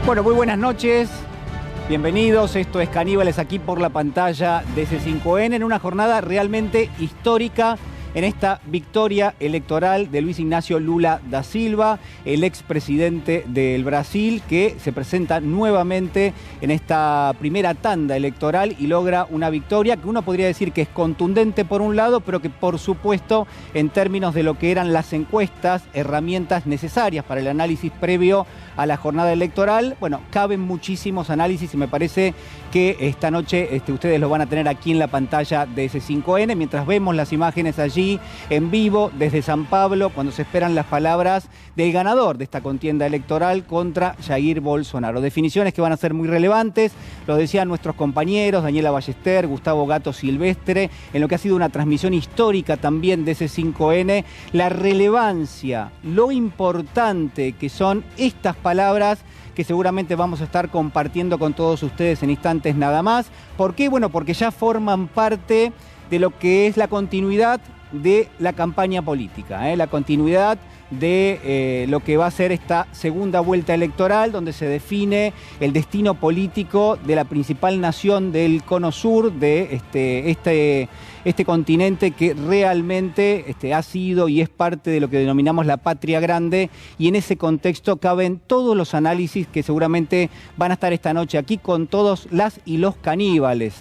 Bueno, muy buenas noches. Bienvenidos, esto es Caníbales aquí por la pantalla de C5N en una jornada realmente histórica en esta victoria electoral de Luiz Inácio Lula da Silva, el expresidente del Brasil, que se presenta nuevamente en esta primera tanda electoral y logra una victoria que uno podría decir que es contundente por un lado, pero que por supuesto en términos de lo que eran las encuestas, herramientas necesarias para el análisis previo a la jornada electoral, bueno, caben muchísimos análisis y me parece que esta noche ustedes lo van a tener aquí en la pantalla de C5N, mientras vemos las imágenes allí en vivo desde San Pablo, cuando se esperan las palabras del ganador de esta contienda electoral contra Jair Bolsonaro. Definiciones que van a ser muy relevantes, lo decían nuestros compañeros, Daniela Ballester, Gustavo Gato Silvestre, en lo que ha sido una transmisión histórica también de C5N, la relevancia, lo importante que son estas palabras que seguramente vamos a estar compartiendo con todos ustedes en instantes nada más. ¿Por qué? Bueno, porque ya forman parte de lo que es la continuidad de la campaña política, la continuidad de lo que va a ser esta segunda vuelta electoral, donde se define el destino político de la principal nación del cono sur, de este continente que realmente ha sido y es parte de lo que denominamos la patria grande, y en ese contexto caben todos los análisis que seguramente van a estar esta noche aquí con todos las y los caníbales.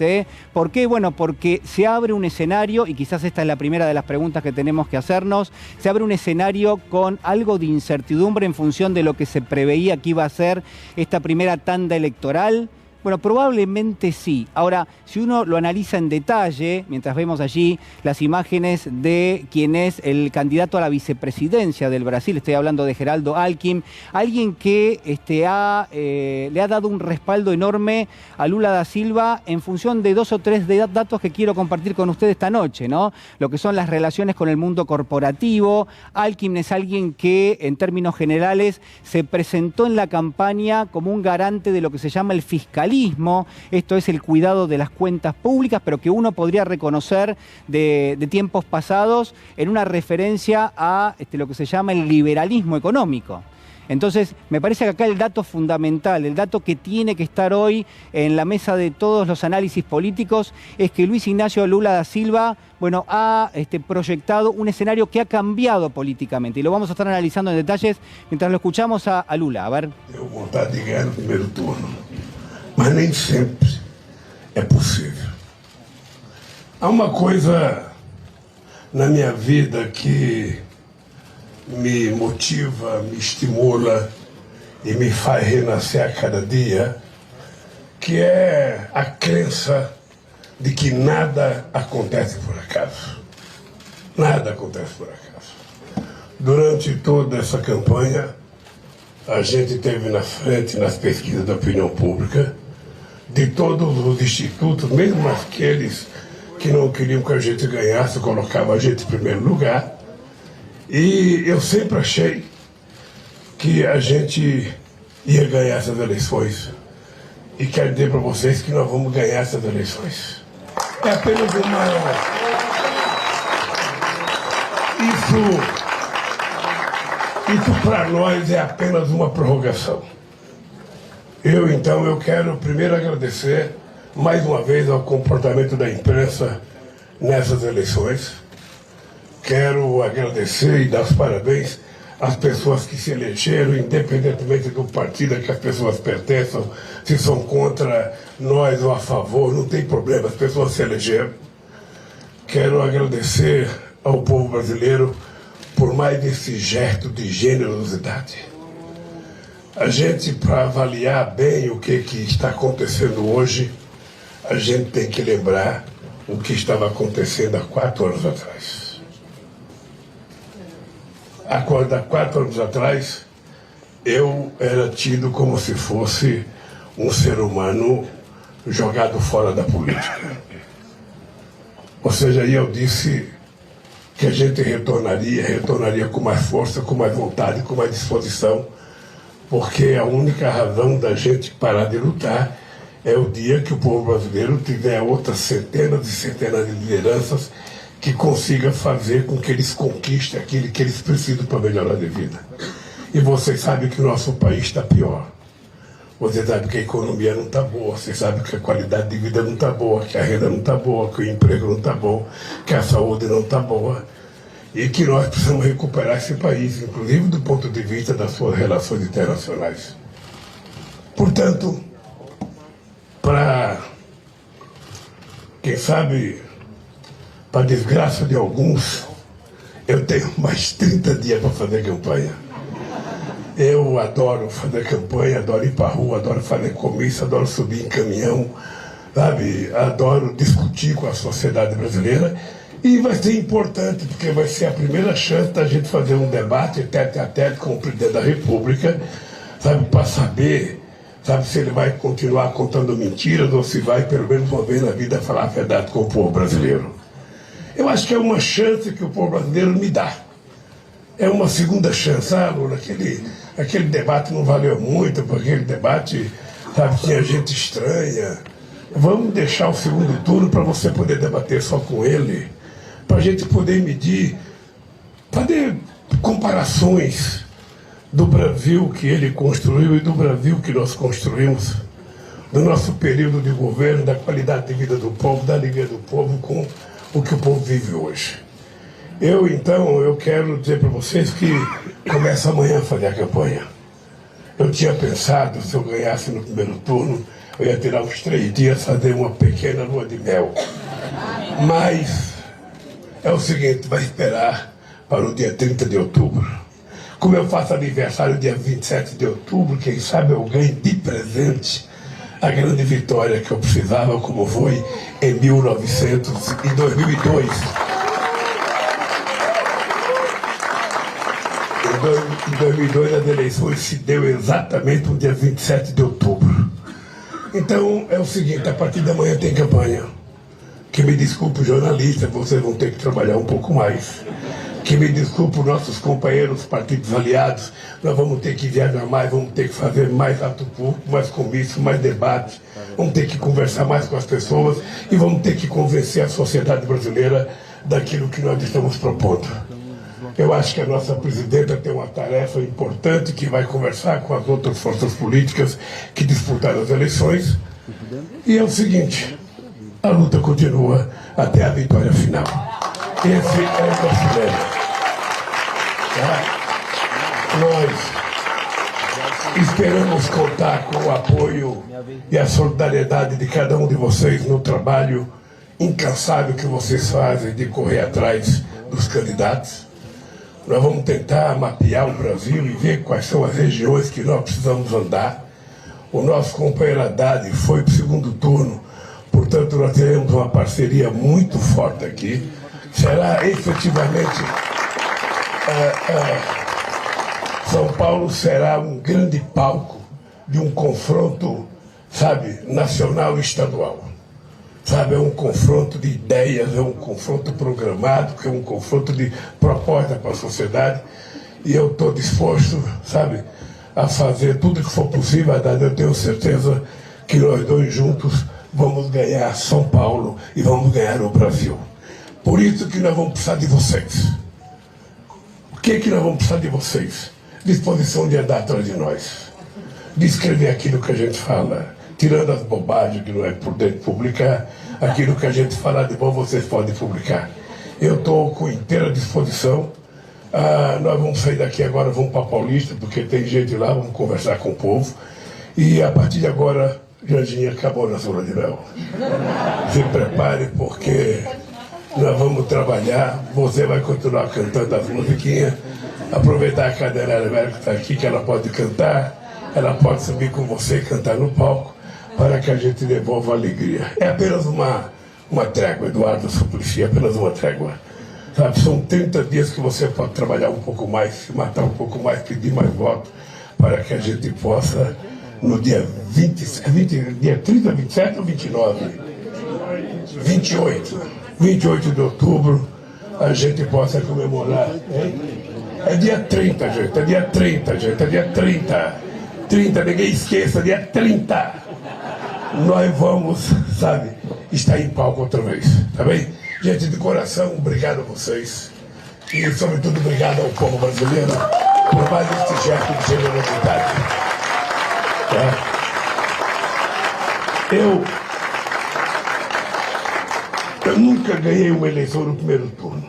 ¿Por qué? Bueno, porque se abre un escenario, y quizás esta es la primera de las preguntas que tenemos que hacernos, se abre un escenario con algo de incertidumbre en función de lo que se preveía que iba a ser esta primera tanda electoral. Bueno, probablemente sí. Ahora, si uno lo analiza en detalle, mientras vemos allí las imágenes de quien es el candidato a la vicepresidencia del Brasil, estoy hablando de Geraldo Alckmin, alguien que le ha dado un respaldo enorme a Lula da Silva en función de 2 o 3 datos que quiero compartir con ustedes esta noche, ¿no? Lo que son las relaciones con el mundo corporativo. Alckmin es alguien que, en términos generales, se presentó en la campaña como un garante de lo que se llama el fiscalismo. Esto es el cuidado de las cuentas públicas, pero que uno podría reconocer de tiempos pasados en una referencia a lo que se llama el liberalismo económico. Entonces, me parece que acá el dato fundamental, el dato que tiene que estar hoy en la mesa de todos los análisis políticos, es que Luiz Inácio Lula da Silva, bueno, ha proyectado un escenario que ha cambiado políticamente. Y lo vamos a estar analizando en detalles mientras lo escuchamos a Lula. A ver. Tengo vontade de ganhar no primeiro turno, mas nem sempre é possível. Há uma coisa na minha vida que me motiva, me estimula e me faz renascer a cada dia, que é a crença de que nada acontece por acaso. Nada acontece por acaso. Durante toda essa campanha, a gente teve na frente nas pesquisas da opinião pública, de todos os institutos, mesmo aqueles que não queriam que a gente ganhasse, colocavam a gente em primeiro lugar. E eu sempre achei que a gente ia ganhar essas eleições. E quero dizer para vocês que nós vamos ganhar essas eleições. É apenas uma... Isso para nós é apenas uma prorrogação. Então, eu quero primeiro agradecer mais uma vez ao comportamento da imprensa nessas eleições. Quero agradecer e dar os parabéns às pessoas que se elegeram, independentemente do partido a que as pessoas pertençam, se são contra nós ou a favor, não tem problema, as pessoas se elegeram. Quero agradecer ao povo brasileiro por mais esse gesto de generosidade. A gente, para avaliar bem o que está acontecendo hoje, a gente tem que lembrar o que estava acontecendo há 4 anos atrás. Há 4 anos atrás, eu era tido como se fosse um ser humano jogado fora da política. Ou seja, aí eu disse que a gente retornaria com mais força, com mais vontade, com mais disposição, porque a única razão da gente parar de lutar é o dia que o povo brasileiro tiver outras centenas e centenas de lideranças que consiga fazer com que eles conquistem aquilo que eles precisam para melhorar de vida. E vocês sabem que o nosso país está pior. Você sabe que a economia não está boa, você sabe que a qualidade de vida não está boa, que a renda não está boa, que o emprego não está bom, que a saúde não está boa. E que nós precisamos recuperar esse país, inclusive do ponto de vista das suas relações internacionais. Portanto, para, quem sabe, para desgraça de alguns, eu tenho mais 30 dias para fazer campanha. Eu adoro fazer campanha, adoro ir para a rua, adoro fazer comício, adoro subir em caminhão, sabe? Adoro discutir com a sociedade brasileira. E vai ser importante, porque vai ser a primeira chance da gente fazer um debate tete a tete com o presidente da República, sabe? Para saber, sabe, se ele vai continuar contando mentiras ou se vai, pelo menos uma vez na vida, falar a verdade com o povo brasileiro. Eu acho que é uma chance que o povo brasileiro me dá. É uma segunda chance. Ah, Lula, aquele debate não valeu muito, porque aquele debate, sabe, tinha gente estranha. Vamos deixar o segundo turno para você poder debater só com ele, para a gente poder medir, fazer comparações do Brasil que ele construiu e do Brasil que nós construímos, do nosso período de governo, da qualidade de vida do povo, da alegria do povo com o que o povo vive hoje. Eu quero dizer para vocês que começa amanhã a fazer a campanha. Eu tinha pensado, se eu ganhasse no primeiro turno, eu ia tirar uns 3 dias, fazer uma pequena lua de mel. Mas é o seguinte, vai esperar para o dia 30 de outubro. Como eu faço aniversário dia 27 de outubro, quem sabe eu ganho de presente a grande vitória que eu precisava, como foi em 2002. Em 2002 as eleições se deu exatamente no dia 27 de outubro. Então é o seguinte, a partir da manhã tem campanha. Que me desculpe os jornalistas, vocês vão ter que trabalhar um pouco mais. Que me desculpe os nossos companheiros partidos aliados, nós vamos ter que viajar mais, vamos ter que fazer mais ato público, mais comício, mais debate, vamos ter que conversar mais com as pessoas e vamos ter que convencer a sociedade brasileira daquilo que nós estamos propondo. Eu acho que a nossa presidenta tem uma tarefa importante que vai conversar com as outras forças políticas que disputaram as eleições. E é o seguinte, a luta continua até a vitória final. Esse é o nosso lema. Nós esperamos contar com o apoio e a solidariedade de cada um de vocês no trabalho incansável que vocês fazem de correr atrás dos candidatos. Nós vamos tentar mapear o Brasil e ver quais são as regiões que nós precisamos andar. O nosso companheiro Haddad foi para o segundo turno, portanto nós teremos uma parceria muito forte aqui. Será efetivamente... São Paulo será um grande palco de um confronto, sabe, nacional e estadual. Sabe, é um confronto de ideias, é um confronto programado, é um confronto de proposta para a sociedade. E eu estou disposto, sabe, a fazer tudo que for possível. Eu tenho certeza que nós dois juntos vamos ganhar São Paulo e vamos ganhar o Brasil. Por isso que nós vamos precisar de vocês. O que nós vamos precisar de vocês? Disposição de andar atrás de nós. De escrever aquilo que a gente fala, tirando as bobagens que não é por dentro, publicar aquilo que a gente falar de bom, vocês podem publicar. Eu estou com inteira disposição. Nós vamos sair daqui agora, vamos para Paulista, porque tem gente lá, vamos conversar com o povo. E a partir de agora, Janjinha, acabou na zona de mel. Se prepare, porque nós vamos trabalhar. Você vai continuar cantando as musiquinhas. Aproveitar a cadeira velha que está aqui, que ela pode cantar, ela pode subir com você e cantar no palco, para que a gente devolva a alegria. É apenas uma trégua, Eduardo Suplicy, é apenas uma trégua. Sabe, são 30 dias que você pode trabalhar um pouco mais, se matar um pouco mais, pedir mais voto, para que a gente possa, no dia 30, 27 ou 29? 28 de outubro, a gente possa comemorar. Hein? É dia 30, gente, é dia 30, gente, é dia 30. 30, ninguém esqueça, dia 30. Nós vamos, sabe, estar em palco outra vez, tá bem? Gente, de coração, obrigado a vocês. E, sobretudo, obrigado ao povo brasileiro por mais este gesto de generosidade. Tá? Eu nunca ganhei uma eleição no primeiro turno.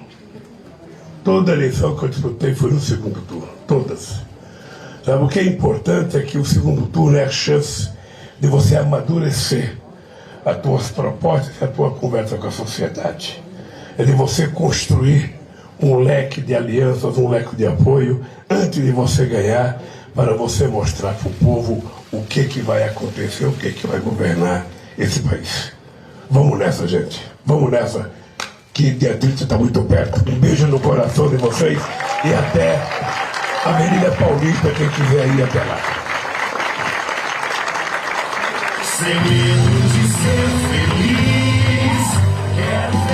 Toda eleição que eu disputei foi no segundo turno. Todas. Sabe, o que é importante é que o segundo turno é a chance de você amadurecer as tuas propostas e a tua conversa com a sociedade. É de você construir um leque de alianças, um leque de apoio, antes de você ganhar, para você mostrar para o povo o que vai acontecer, o que vai governar esse país. Vamos nessa, gente. Vamos nessa, que dia 30 está muito perto. Um beijo no coração de vocês e até a Avenida Paulista, quem quiser ir até lá.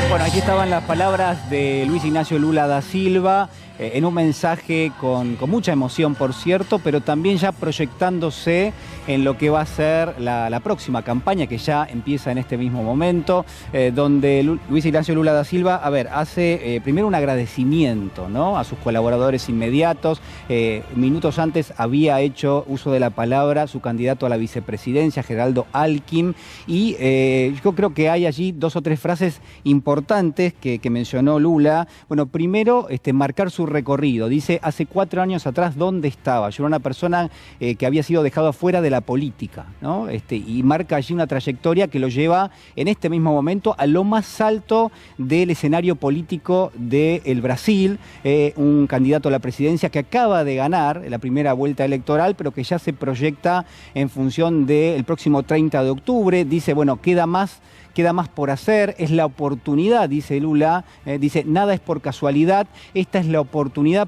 Bueno, aquí estaban las palabras de Luis Ignacio Lula da Silva, en un mensaje con mucha emoción, por cierto, pero también ya proyectándose en lo que va a ser la próxima campaña, que ya empieza en este mismo momento, donde Luis Ignacio Lula da Silva, hace primero un agradecimiento, ¿no?, a sus colaboradores inmediatos. Minutos antes había hecho uso de la palabra su candidato a la vicepresidencia, Geraldo Alckmin, y yo creo que hay allí dos o tres frases importantes que mencionó Lula. Bueno, primero, marcar su recorrido. Dice, hace 4 años atrás, ¿dónde estaba? Yo era una persona que había sido dejado afuera de la política, ¿no? Y marca allí una trayectoria que lo lleva en este mismo momento a lo más alto del escenario político del Brasil, un candidato a la presidencia que acaba de ganar la primera vuelta electoral, pero que ya se proyecta en función del próximo 30 de octubre. Dice, bueno, queda más por hacer, es la oportunidad, dice Lula, dice, nada es por casualidad, esta es la oportunidad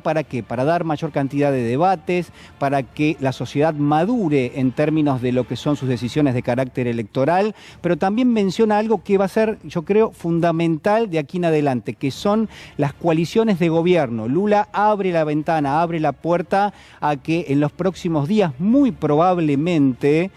¿para qué? Para dar mayor cantidad de debates, para que la sociedad madure en términos de lo que son sus decisiones de carácter electoral, pero también menciona algo que va a ser, yo creo, fundamental de aquí en adelante, que son las coaliciones de gobierno. Lula abre la ventana, abre la puerta a que en los próximos días, muy probablemente,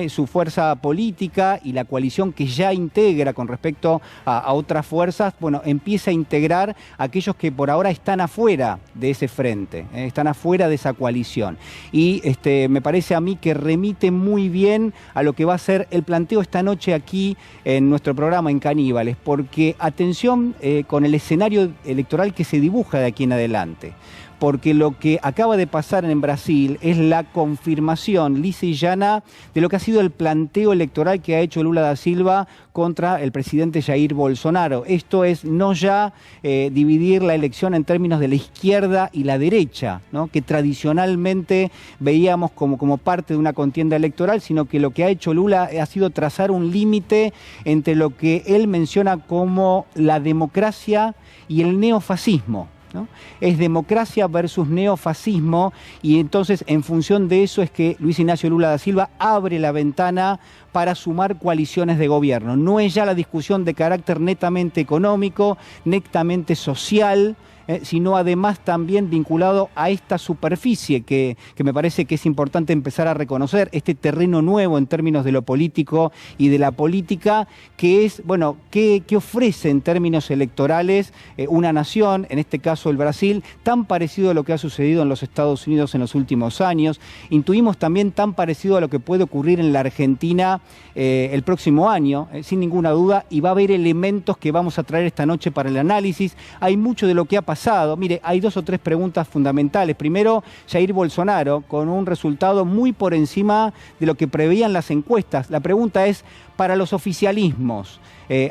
su fuerza política y la coalición que ya integra con respecto a otras fuerzas, bueno, empieza a integrar a aquellos que por ahora están afuera de ese frente, están afuera de esa coalición. Y me parece a mí que remite muy bien a lo que va a ser el planteo esta noche aquí en nuestro programa en Caníbales, porque atención con el escenario electoral que se dibuja de aquí en adelante. Porque lo que acaba de pasar en Brasil es la confirmación lisa y llana de lo que ha sido el planteo electoral que ha hecho Lula da Silva contra el presidente Jair Bolsonaro. Esto es no ya dividir la elección en términos de la izquierda y la derecha, ¿no?, que tradicionalmente veíamos como parte de una contienda electoral, sino que lo que ha hecho Lula ha sido trazar un límite entre lo que él menciona como la democracia y el neofascismo, ¿no? Es democracia versus neofascismo, y entonces en función de eso es que Luis Ignacio Lula da Silva abre la ventana para sumar coaliciones de gobierno. No es ya la discusión de carácter netamente económico, netamente social, sino además también vinculado a esta superficie que me parece que es importante empezar a reconocer, este terreno nuevo en términos de lo político y de la política, que es, bueno, ¿qué ofrece en términos electorales una nación, en este caso el Brasil, tan parecido a lo que ha sucedido en los Estados Unidos en los últimos años? Intuimos también tan parecido a lo que puede ocurrir en la Argentina el próximo año, sin ninguna duda, y va a haber elementos que vamos a traer esta noche para el análisis. Hay mucho de lo que ha pasado. Mire, hay 2 o 3 preguntas fundamentales. Primero, Jair Bolsonaro, con un resultado muy por encima de lo que preveían las encuestas. La pregunta es, para los oficialismos,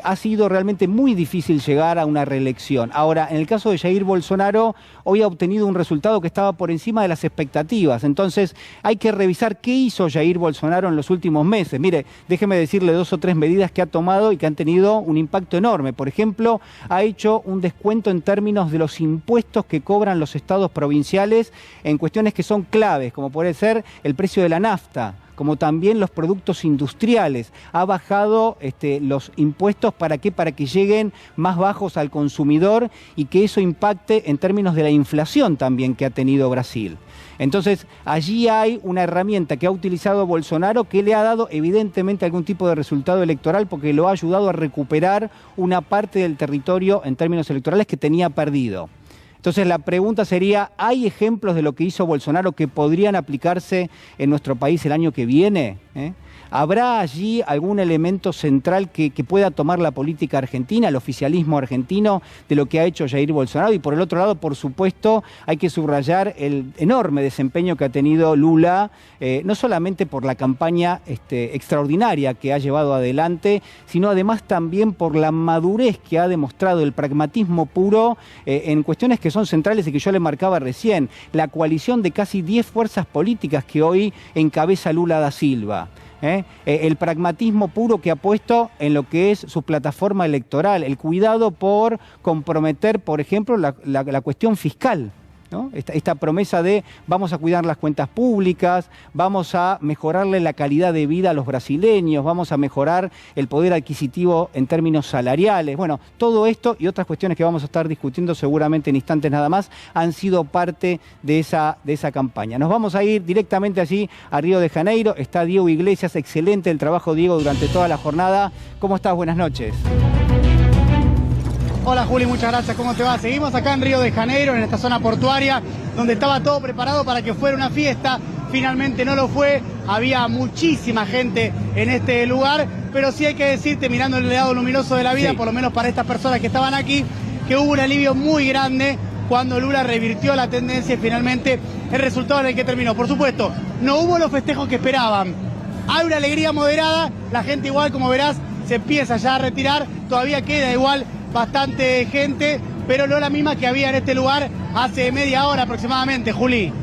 ha sido realmente muy difícil llegar a una reelección. Ahora, en el caso de Jair Bolsonaro, hoy ha obtenido un resultado que estaba por encima de las expectativas. Entonces, hay que revisar qué hizo Jair Bolsonaro en los últimos meses. Mire, déjeme decirle 2 o 3 medidas que ha tomado y que han tenido un impacto enorme. Por ejemplo, ha hecho un descuento en términos de los impuestos que cobran los estados provinciales en cuestiones que son claves, como puede ser el precio de la nafta, como también los productos industriales. Ha bajado los impuestos, ¿para qué? Para que lleguen más bajos al consumidor y que eso impacte en términos de la inflación también que ha tenido Brasil. Entonces, allí hay una herramienta que ha utilizado Bolsonaro que le ha dado evidentemente algún tipo de resultado electoral, porque lo ha ayudado a recuperar una parte del territorio en términos electorales que tenía perdido. Entonces la pregunta sería, ¿hay ejemplos de lo que hizo Bolsonaro que podrían aplicarse en nuestro país el año que viene? ¿Habrá allí algún elemento central que pueda tomar la política argentina, el oficialismo argentino, de lo que ha hecho Jair Bolsonaro? Y por el otro lado, por supuesto, hay que subrayar el enorme desempeño que ha tenido Lula, no solamente por la campaña extraordinaria que ha llevado adelante, sino además también por la madurez que ha demostrado, el pragmatismo puro en cuestiones que son centrales y que yo le marcaba recién, la coalición de casi 10 fuerzas políticas que hoy encabeza Lula da Silva. El pragmatismo puro que ha puesto en lo que es su plataforma electoral, el cuidado por comprometer, por ejemplo, la cuestión fiscal, ¿no? Esta promesa de vamos a cuidar las cuentas públicas, vamos a mejorarle la calidad de vida a los brasileños, vamos a mejorar el poder adquisitivo en términos salariales. Bueno, todo esto y otras cuestiones que vamos a estar discutiendo seguramente en instantes nada más han sido parte de esa campaña. Nos vamos a ir directamente allí a Río de Janeiro. Está Diego Iglesias, excelente el trabajo, Diego, durante toda la jornada. ¿Cómo estás? Buenas noches. Hola Juli, muchas gracias, ¿cómo te va? Seguimos acá en Río de Janeiro, en esta zona portuaria, donde estaba todo preparado para que fuera una fiesta. Finalmente no lo fue, había muchísima gente en este lugar, pero sí hay que decirte, mirando el lado luminoso de la vida, sí, por lo menos para estas personas que estaban aquí, que hubo un alivio muy grande cuando Lula revirtió la tendencia y finalmente el resultado en el que terminó. Por supuesto, no hubo los festejos que esperaban. Hay una alegría moderada, la gente igual, como verás, se empieza ya a retirar, todavía queda igual bastante gente, pero no la misma que había en este lugar hace media hora aproximadamente, Juli.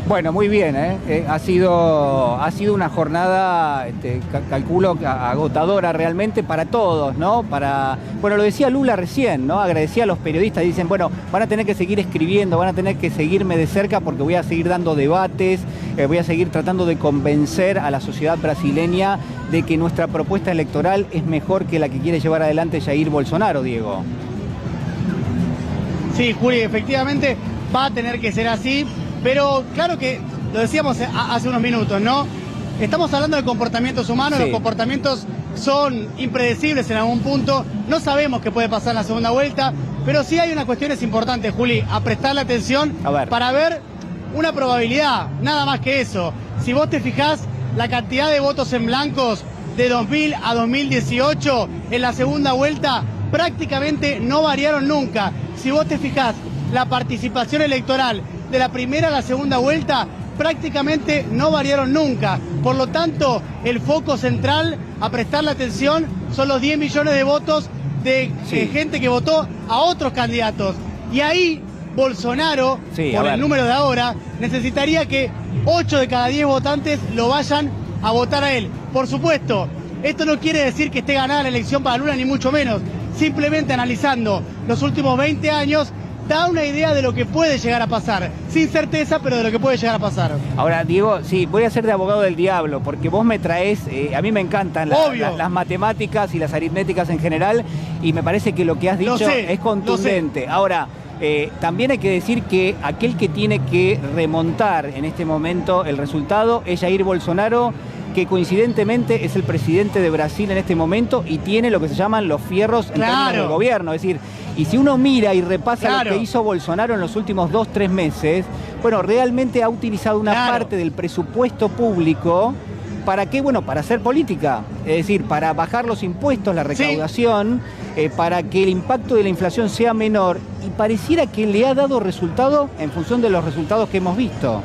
Bueno, muy bien, ha sido una jornada, calculo, agotadora realmente para todos, ¿no? Bueno, lo decía Lula recién, ¿no? Agradecía a los periodistas, dicen, bueno, van a tener que seguir escribiendo, van a tener que seguirme de cerca porque voy a seguir dando debates, voy a seguir tratando de convencer a la sociedad brasileña de que nuestra propuesta electoral es mejor que la que quiere llevar adelante Jair Bolsonaro, Diego. Sí, Juli, efectivamente va a tener que ser así. Pero claro que, lo decíamos hace unos minutos, ¿no? Estamos hablando de comportamientos humanos, sí. Los comportamientos son impredecibles en algún punto, no sabemos qué puede pasar en la segunda vuelta, pero sí hay unas cuestiones importantes, Juli, a prestarle atención para ver una probabilidad, nada más que eso. Si vos te fijás, la cantidad de votos en blancos de 2000 a 2018 en la segunda vuelta prácticamente no variaron nunca. Si vos te fijás, la participación electoral de la primera a la segunda vuelta prácticamente no variaron nunca. Por lo tanto, el foco central a prestarle atención son los 10 millones de votos de gente que votó a otros candidatos. Y ahí Bolsonaro, por el número de ahora, necesitaría que 8 de cada 10 votantes lo vayan a votar a él. Por supuesto, esto no quiere decir que esté ganada la elección para Lula, ni mucho menos. Simplemente analizando los últimos 20 años, da una idea de lo que puede llegar a pasar, sin certeza, pero de lo que puede llegar a pasar. Ahora, Diego, sí, voy a ser de abogado del diablo, porque vos me traes, a mí me encantan las matemáticas y las aritméticas en general, y me parece que lo que has dicho es contundente. Ahora, también hay que decir que aquel que tiene que remontar en este momento el resultado es Jair Bolsonaro, que coincidentemente es el presidente de Brasil en este momento y tiene lo que se llaman los fierros en términos del gobierno. Es decir, y si uno mira y repasa lo que hizo Bolsonaro en los últimos 2-3 meses, bueno, realmente ha utilizado una parte del presupuesto público. ¿Para qué? Bueno, para hacer política. Es decir, para bajar los impuestos, la recaudación, para que el impacto de la inflación sea menor. Y pareciera que le ha dado resultado en función de los resultados que hemos visto.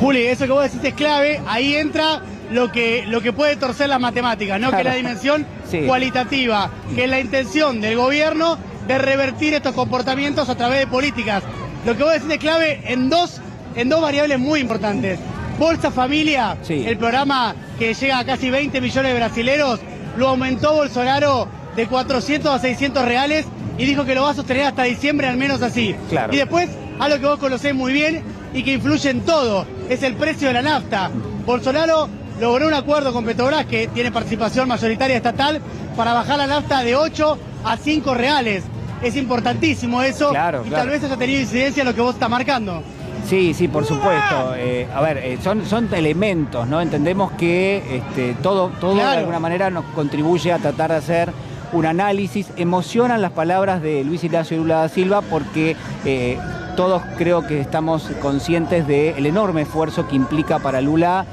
Juli, eso que vos decís es clave, ahí entra lo que puede torcer las matemáticas, ¿no? Que es la dimensión cualitativa, que es la intención del gobierno de revertir estos comportamientos a través de políticas. Lo que vos decís es clave en dos variables muy importantes. Bolsa Familia, el programa que llega a casi 20 millones de brasileros, lo aumentó Bolsonaro de 400 a 600 reales y dijo que lo va a sostener hasta diciembre, al menos así. Claro. Y después, algo que vos conocés muy bien y que influye en todo, es el precio de la nafta. Bolsonaro logró un acuerdo con Petrobras, que tiene participación mayoritaria estatal, para bajar la nafta de 8 a 5 reales. Es importantísimo eso, y tal vez haya tenido incidencia en lo que vos estás marcando. Sí, sí, por supuesto. Son elementos, ¿no? Entendemos que todo de alguna manera nos contribuye a tratar de hacer un análisis. Emocionan las palabras de Luis Ignacio Lula da Silva porque todos creo que estamos conscientes del enorme esfuerzo que implica para Lula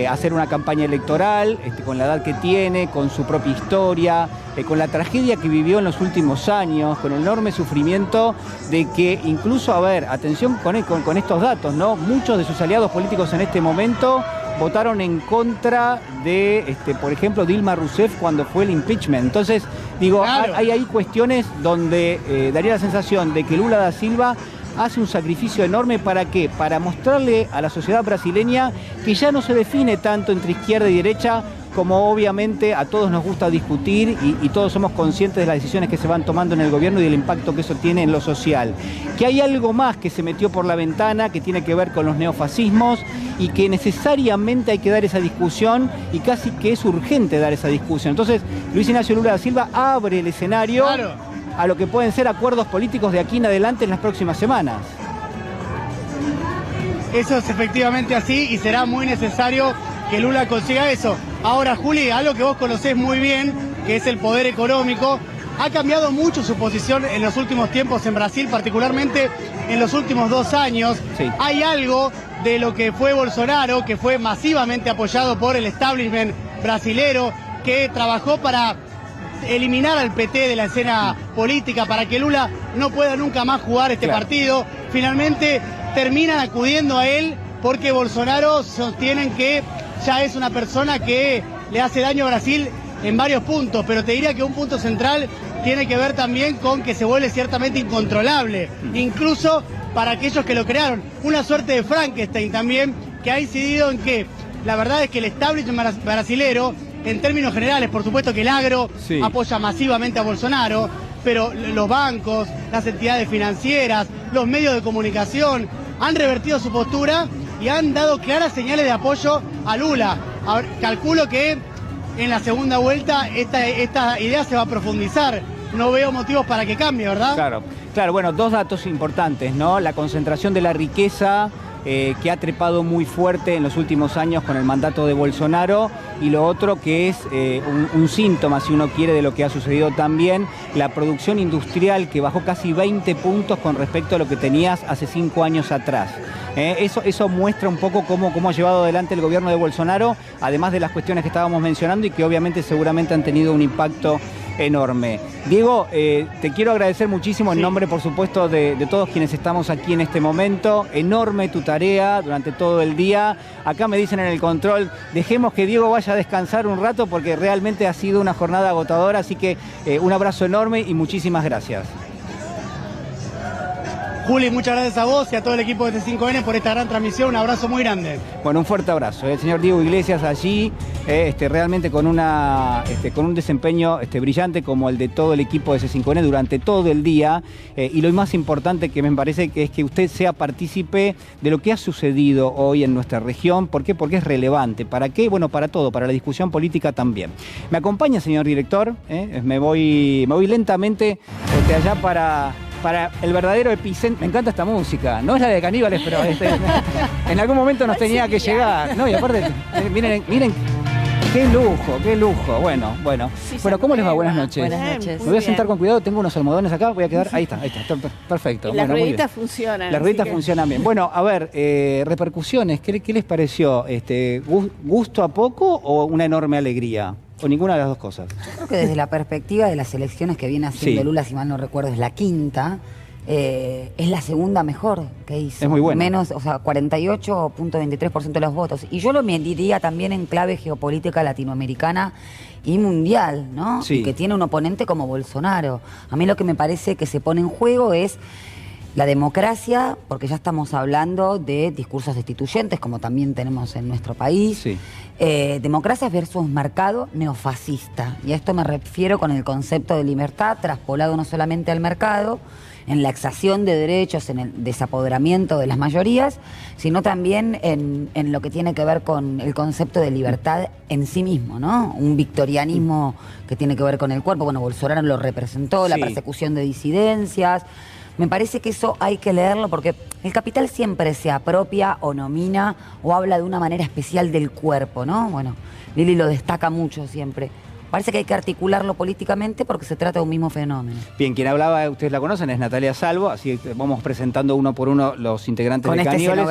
hacer una campaña electoral, con la edad que tiene, con su propia historia, con la tragedia que vivió en los últimos años, con el enorme sufrimiento de que incluso, a ver, atención con estos datos, ¿no? Muchos de sus aliados políticos en este momento votaron en contra de, por ejemplo, Dilma Rousseff cuando fue el impeachment. Entonces, digo, claro, hay ahí cuestiones donde daría la sensación de que Lula da Silva hace un sacrificio enorme. ¿Para qué? Para mostrarle a la sociedad brasileña que ya no se define tanto entre izquierda y derecha, como obviamente a todos nos gusta discutir y todos somos conscientes de las decisiones que se van tomando en el gobierno y del impacto que eso tiene en lo social. Que hay algo más que se metió por la ventana, que tiene que ver con los neofascismos y que necesariamente hay que dar esa discusión y casi que es urgente dar esa discusión. Entonces, Luis Ignacio Lula da Silva abre el escenario, claro, a lo que pueden ser acuerdos políticos de aquí en adelante en las próximas semanas. Eso es efectivamente así y será muy necesario que Lula consiga eso. Ahora, Juli, algo que vos conocés muy bien, que es el poder económico, ha cambiado mucho su posición en los últimos tiempos en Brasil, particularmente en los últimos 2 años. Sí. Hay algo de lo que fue Bolsonaro, que fue masivamente apoyado por el establishment brasilero, que trabajó para eliminar al PT de la escena política, para que Lula no pueda nunca más jugar este partido. Finalmente terminan acudiendo a él porque Bolsonaro sostienen que ya es una persona que le hace daño a Brasil en varios puntos, pero te diría que un punto central tiene que ver también con que se vuelve ciertamente incontrolable, incluso para aquellos que lo crearon. Una suerte de Frankenstein también, que ha incidido en que la verdad es que el establishment brasilero, en términos generales, por supuesto que el agro apoya masivamente a Bolsonaro, pero los bancos, las entidades financieras, los medios de comunicación han revertido su postura y han dado claras señales de apoyo a Lula. Ahora, calculo que en la segunda vuelta esta idea se va a profundizar. No veo motivos para que cambie, ¿verdad? Claro, bueno, 2 datos importantes, ¿no? La concentración de la riqueza, que ha trepado muy fuerte en los últimos años con el mandato de Bolsonaro, y lo otro que es un síntoma, si uno quiere, de lo que ha sucedido también, la producción industrial, que bajó casi 20 puntos con respecto a lo que tenías hace 5 años atrás. Eso muestra un poco cómo ha llevado adelante el gobierno de Bolsonaro, además de las cuestiones que estábamos mencionando y que obviamente seguramente han tenido un impacto enorme. Diego, te quiero agradecer muchísimo en nombre, por supuesto, de todos quienes estamos aquí en este momento. Enorme tu tarea durante todo el día. Acá me dicen en el control, dejemos que Diego vaya a descansar un rato porque realmente ha sido una jornada agotadora, así que un abrazo enorme y muchísimas gracias. Juli, muchas gracias a vos y a todo el equipo de C5N por esta gran transmisión. Un abrazo muy grande. Bueno, un fuerte abrazo. El señor Diego Iglesias allí, realmente con un desempeño brillante como el de todo el equipo de C5N durante todo el día. Y lo más importante que me parece que es que usted sea partícipe de lo que ha sucedido hoy en nuestra región. ¿Por qué? Porque es relevante. ¿Para qué? Bueno, para todo, para la discusión política también. ¿Me acompaña, señor director? Me voy lentamente allá para el verdadero epicentro. Me encanta esta música, no es la de Caníbales, pero en algún momento nos tenía que llegar. No, y aparte, miren, qué lujo. Bueno, ¿cómo les va? Buenas noches. Buenas noches. Me voy a sentar con cuidado, tengo unos almohadones acá, voy a quedar, ahí está, perfecto. Y las rueditas funcionan. Las rueditas funcionan bien. Bueno, a ver, repercusiones, ¿qué les pareció? ¿Gusto a poco o una enorme alegría? ¿O ninguna de las dos cosas? Yo creo que desde la perspectiva de las elecciones que viene haciendo Lula, si mal no recuerdo, es la quinta, es la segunda mejor que hizo. Es muy buena. Menos, 48.23% de los votos. Y yo lo mediría también en clave geopolítica latinoamericana y mundial, ¿no? Sí. Y que tiene un oponente como Bolsonaro. A mí lo que me parece que se pone en juego es la democracia, porque ya estamos hablando de discursos destituyentes, como también tenemos en nuestro país. Sí. Democracia versus mercado neofascista. Y a esto me refiero con el concepto de libertad traspolado no solamente al mercado, en la exacción de derechos, en el desapoderamiento de las mayorías, sino también en lo que tiene que ver con el concepto de libertad en sí mismo, ¿no? Un victorianismo que tiene que ver con el cuerpo. Bueno, Bolsonaro lo representó, la persecución de disidencias. Me parece que eso hay que leerlo porque el capital siempre se apropia o nomina o habla de una manera especial del cuerpo, ¿no? Bueno, Lili lo destaca mucho siempre. Parece que hay que articularlo políticamente porque se trata de un mismo fenómeno. Bien, quien hablaba, ustedes la conocen, es Natalia Salvo, así que vamos presentando uno por uno los integrantes de Caníbales.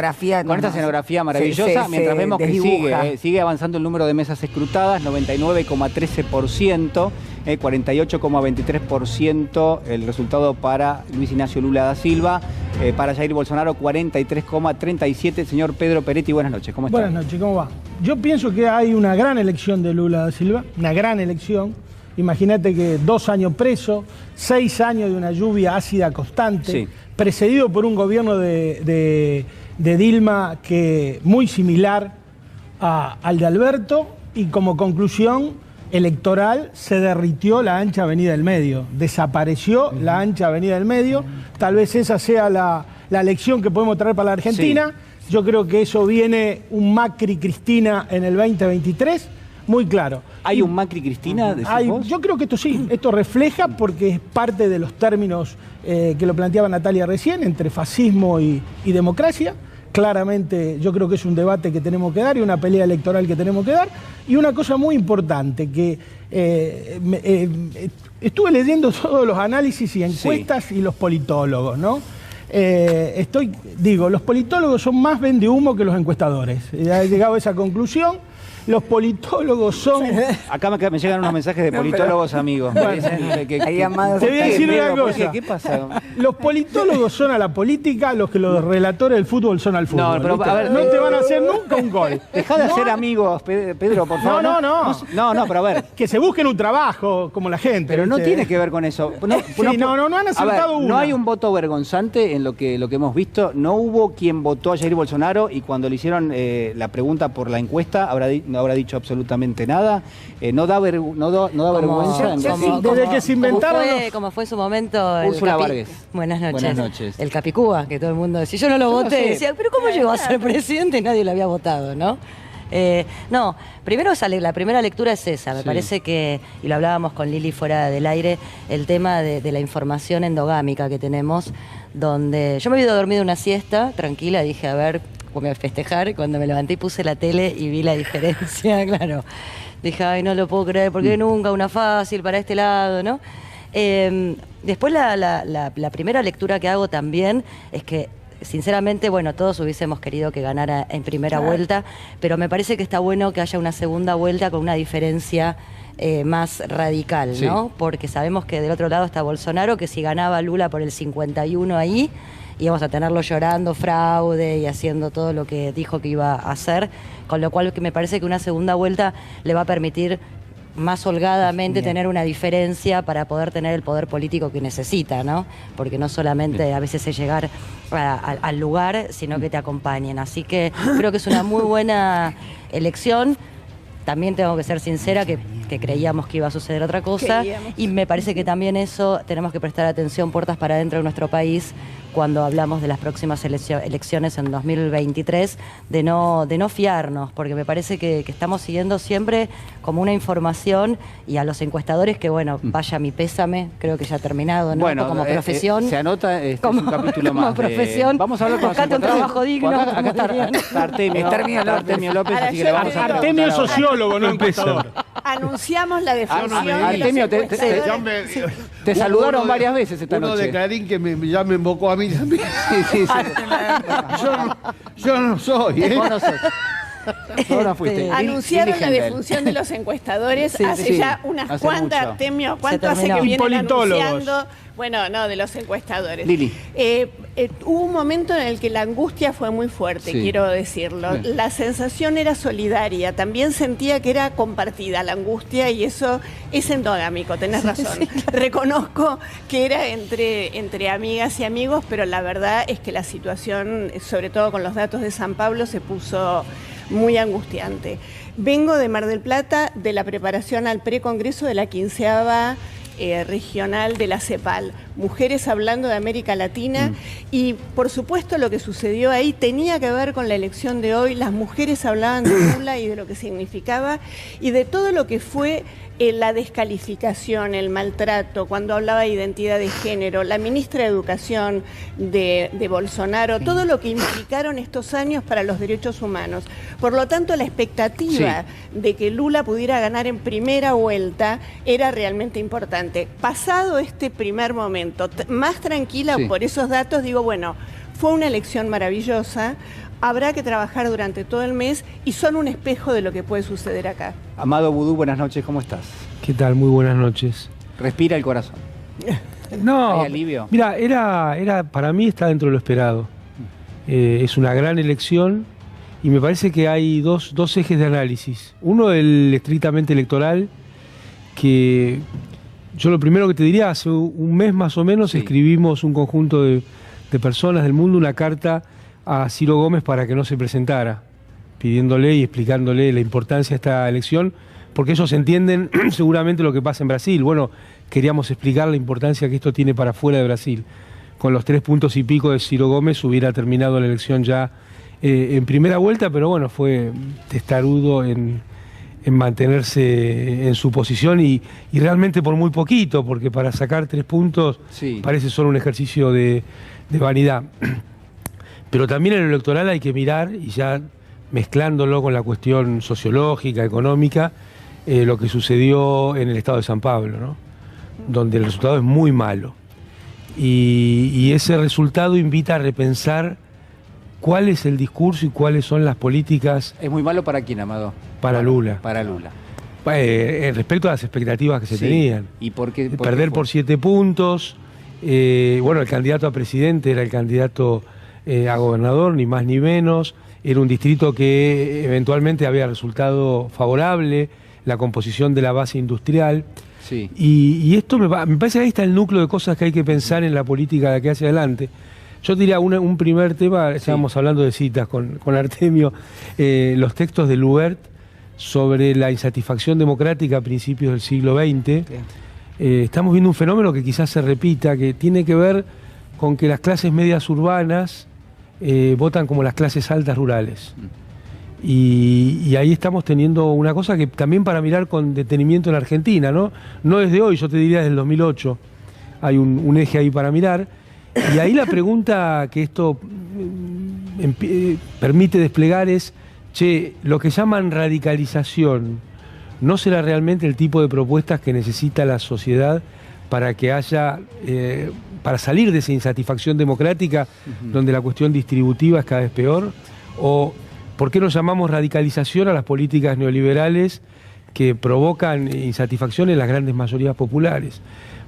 Con esta escenografía maravillosa, mientras vemos que sigue avanzando el número de mesas escrutadas, 99,13%, 48,23% el resultado para Luis Ignacio Lula da Silva, para Jair Bolsonaro 43,37%. Señor Pedro Peretti, buenas noches, ¿cómo está? Buenas noches, ¿cómo va? Yo pienso que hay una gran elección de Lula da Silva, una gran elección. Imagínate que 2 años preso, 6 años de una lluvia ácida constante, precedido por un gobierno de Dilma que muy similar al de Alberto, y como conclusión electoral se derritió la ancha avenida del medio, desapareció la ancha avenida del medio. Tal vez esa sea la lección que podemos traer para la Argentina. Yo creo que eso viene un Macri-Cristina en el 2023, muy claro. ¿Hay un Macri-Cristina? Yo creo que esto sí, esto refleja, porque es parte de los términos que lo planteaba Natalia recién, entre fascismo y democracia. Claramente yo creo que es un debate que tenemos que dar y una pelea electoral que tenemos que dar. Y una cosa muy importante, que estuve leyendo todos los análisis y encuestas y los politólogos, ¿no? Los politólogos son más vendehumo que los encuestadores. He llegado a esa conclusión. Los politólogos son... Acá me llegan unos mensajes de politólogos amigos. Bueno, te voy a decir una cosa. ¿Qué pasa? Los politólogos son a la política los que los relatores del fútbol son al fútbol. No, pero, a ver, no te van a hacer nunca un gol. Dejá de hacer amigos, Pedro, por favor. No, pero a ver. Que se busquen un trabajo, como la gente. Pero no tiene que ver con eso. No han acertado uno. No hay un voto vergonzante en lo que hemos visto. No hubo quien votó a Jair Bolsonaro y cuando le hicieron la pregunta por la encuesta no habrá dicho absolutamente nada. No da vergüenza. Desde que se inventaron... Como fue en su momento... Úrsula Vargas. Buenas noches. Buenas noches. El Capicúa, que todo el mundo... Si yo no lo voté, decía, pero ¿cómo llegó a ser presidente y nadie lo había votado, no? No, primero la primera lectura es esa, me parece que, y lo hablábamos con Lili fuera del aire, el tema de la información endogámica que tenemos, donde yo me había dormido una siesta, tranquila, dije, a ver, voy a festejar, cuando me levanté y puse la tele y vi la diferencia, claro, dije, ay, no lo puedo creer, porque nunca una fácil para este lado, ¿no? Después la primera lectura que hago también es que sinceramente, bueno, todos hubiésemos querido que ganara en primera vuelta, pero me parece que está bueno que haya una segunda vuelta con una diferencia más radical, ¿no? Porque sabemos que del otro lado está Bolsonaro, que si ganaba Lula por el 51 ahí, íbamos a tenerlo llorando fraude y haciendo todo lo que dijo que iba a hacer, con lo cual que me parece que una segunda vuelta le va a permitir más holgadamente tener una diferencia para poder tener el poder político que necesita, ¿no? Porque no solamente a veces es llegar al lugar, sino que te acompañen. Así que creo que es una muy buena elección. También tengo que ser sincera que creíamos que iba a suceder otra cosa y me parece que también eso tenemos que prestar atención puertas para adentro de nuestro país cuando hablamos de las próximas elecciones en 2023, de no fiarnos, porque me parece que estamos siguiendo siempre como una información y a los encuestadores que, bueno, vaya mi pésame, creo que ya ha terminado, ¿no? Bueno, como profesión. Se anota como, un capítulo más. Como profesión. Vamos a hablar con buscate un trabajo digno. Acá está Artemio López, así que le vamos a Artemio es sociólogo, no encuestador. Anunciamos la definición. Artemio, te saludaron varias veces esta noche. Uno de Clarín que ya me invocó a mí también. Sí. Yo no soy. Vos no sos. Ahora fuiste. Anunciaron la defunción de los encuestadores hace ya unas cuantas, Artemio, ¿cuánto hace que vienen anunciando? Bueno, no, de los encuestadores. Lili. Hubo un momento en el que la angustia fue muy fuerte, quiero decirlo. La sensación era solidaria, también sentía que era compartida la angustia y eso es endogámico, tenés razón. Reconozco que era entre amigas y amigos, pero la verdad es que la situación, sobre todo con los datos de San Pablo, se puso muy angustiante. Vengo de Mar del Plata, de la preparación al precongreso de la 15ª regional de la CEPAL. Mujeres hablando de América Latina y por supuesto lo que sucedió ahí tenía que ver con la elección de hoy. Las mujeres hablaban de Lula y de lo que significaba y de todo lo que fue la descalificación, el maltrato, cuando hablaba de identidad de género, la ministra de Educación de Bolsonaro, todo lo que implicaron estos años para los derechos humanos. Por lo tanto, la expectativa de que Lula pudiera ganar en primera vuelta era realmente importante. Pasado este primer momento, más tranquila por esos datos, digo, bueno, fue una elección maravillosa. Habrá que trabajar durante todo el mes y son un espejo de lo que puede suceder acá. Amado Vudú, buenas noches, ¿cómo estás? ¿Qué tal? Muy buenas noches. Respira el corazón. No, ¿hay alivio? Mira, para mí está dentro de lo esperado. Es una gran elección y me parece que hay dos ejes de análisis. Uno, el estrictamente electoral, que yo lo primero que te diría, hace un mes más o menos escribimos un conjunto de personas del mundo una carta a Ciro Gómez para que no se presentara, pidiéndole y explicándole la importancia de esta elección, porque ellos entienden seguramente lo que pasa en Brasil. Bueno, queríamos explicar la importancia que esto tiene para fuera de Brasil. Con los 3 puntos y pico de Ciro Gómez hubiera terminado la elección ya en primera vuelta, pero bueno, fue testarudo en mantenerse en su posición y realmente por muy poquito, porque para sacar 3 puntos parece solo un ejercicio de vanidad. Pero también en lo electoral hay que mirar, y ya mezclándolo con la cuestión sociológica, económica, lo que sucedió en el estado de San Pablo, ¿no? Donde el resultado es muy malo. Y ese resultado invita a repensar cuál es el discurso y cuáles son las políticas. ¿Es muy malo para quién, Amado? Para Lula. Para Lula. Respecto a las expectativas que se tenían. ¿Y por qué? Perder por 7 puntos. Bueno, el candidato a presidente era el candidato a gobernador, ni más ni menos. Era un distrito que eventualmente había resultado favorable, la composición de la base industrial. Y esto me parece que ahí está el núcleo de cosas que hay que pensar en la política de aquí hacia adelante. Yo diría un primer tema, estábamos hablando de citas con Artemio, los textos de Lubert sobre la insatisfacción democrática a principios del siglo XX. Estamos viendo un fenómeno que quizás se repita, que tiene que ver con que las clases medias urbanas votan como las clases altas rurales. Y ahí estamos teniendo una cosa que también para mirar con detenimiento en Argentina, ¿no? No desde hoy, yo te diría desde el 2008. Hay un eje ahí para mirar. Y ahí la pregunta que esto permite desplegar es, lo que llaman radicalización, ¿no será realmente el tipo de propuestas que necesita la sociedad para que haya, para salir de esa insatisfacción democrática, donde la cuestión distributiva es cada vez peor? ¿O por qué no llamamos radicalización a las políticas neoliberales que provocan insatisfacción en las grandes mayorías populares?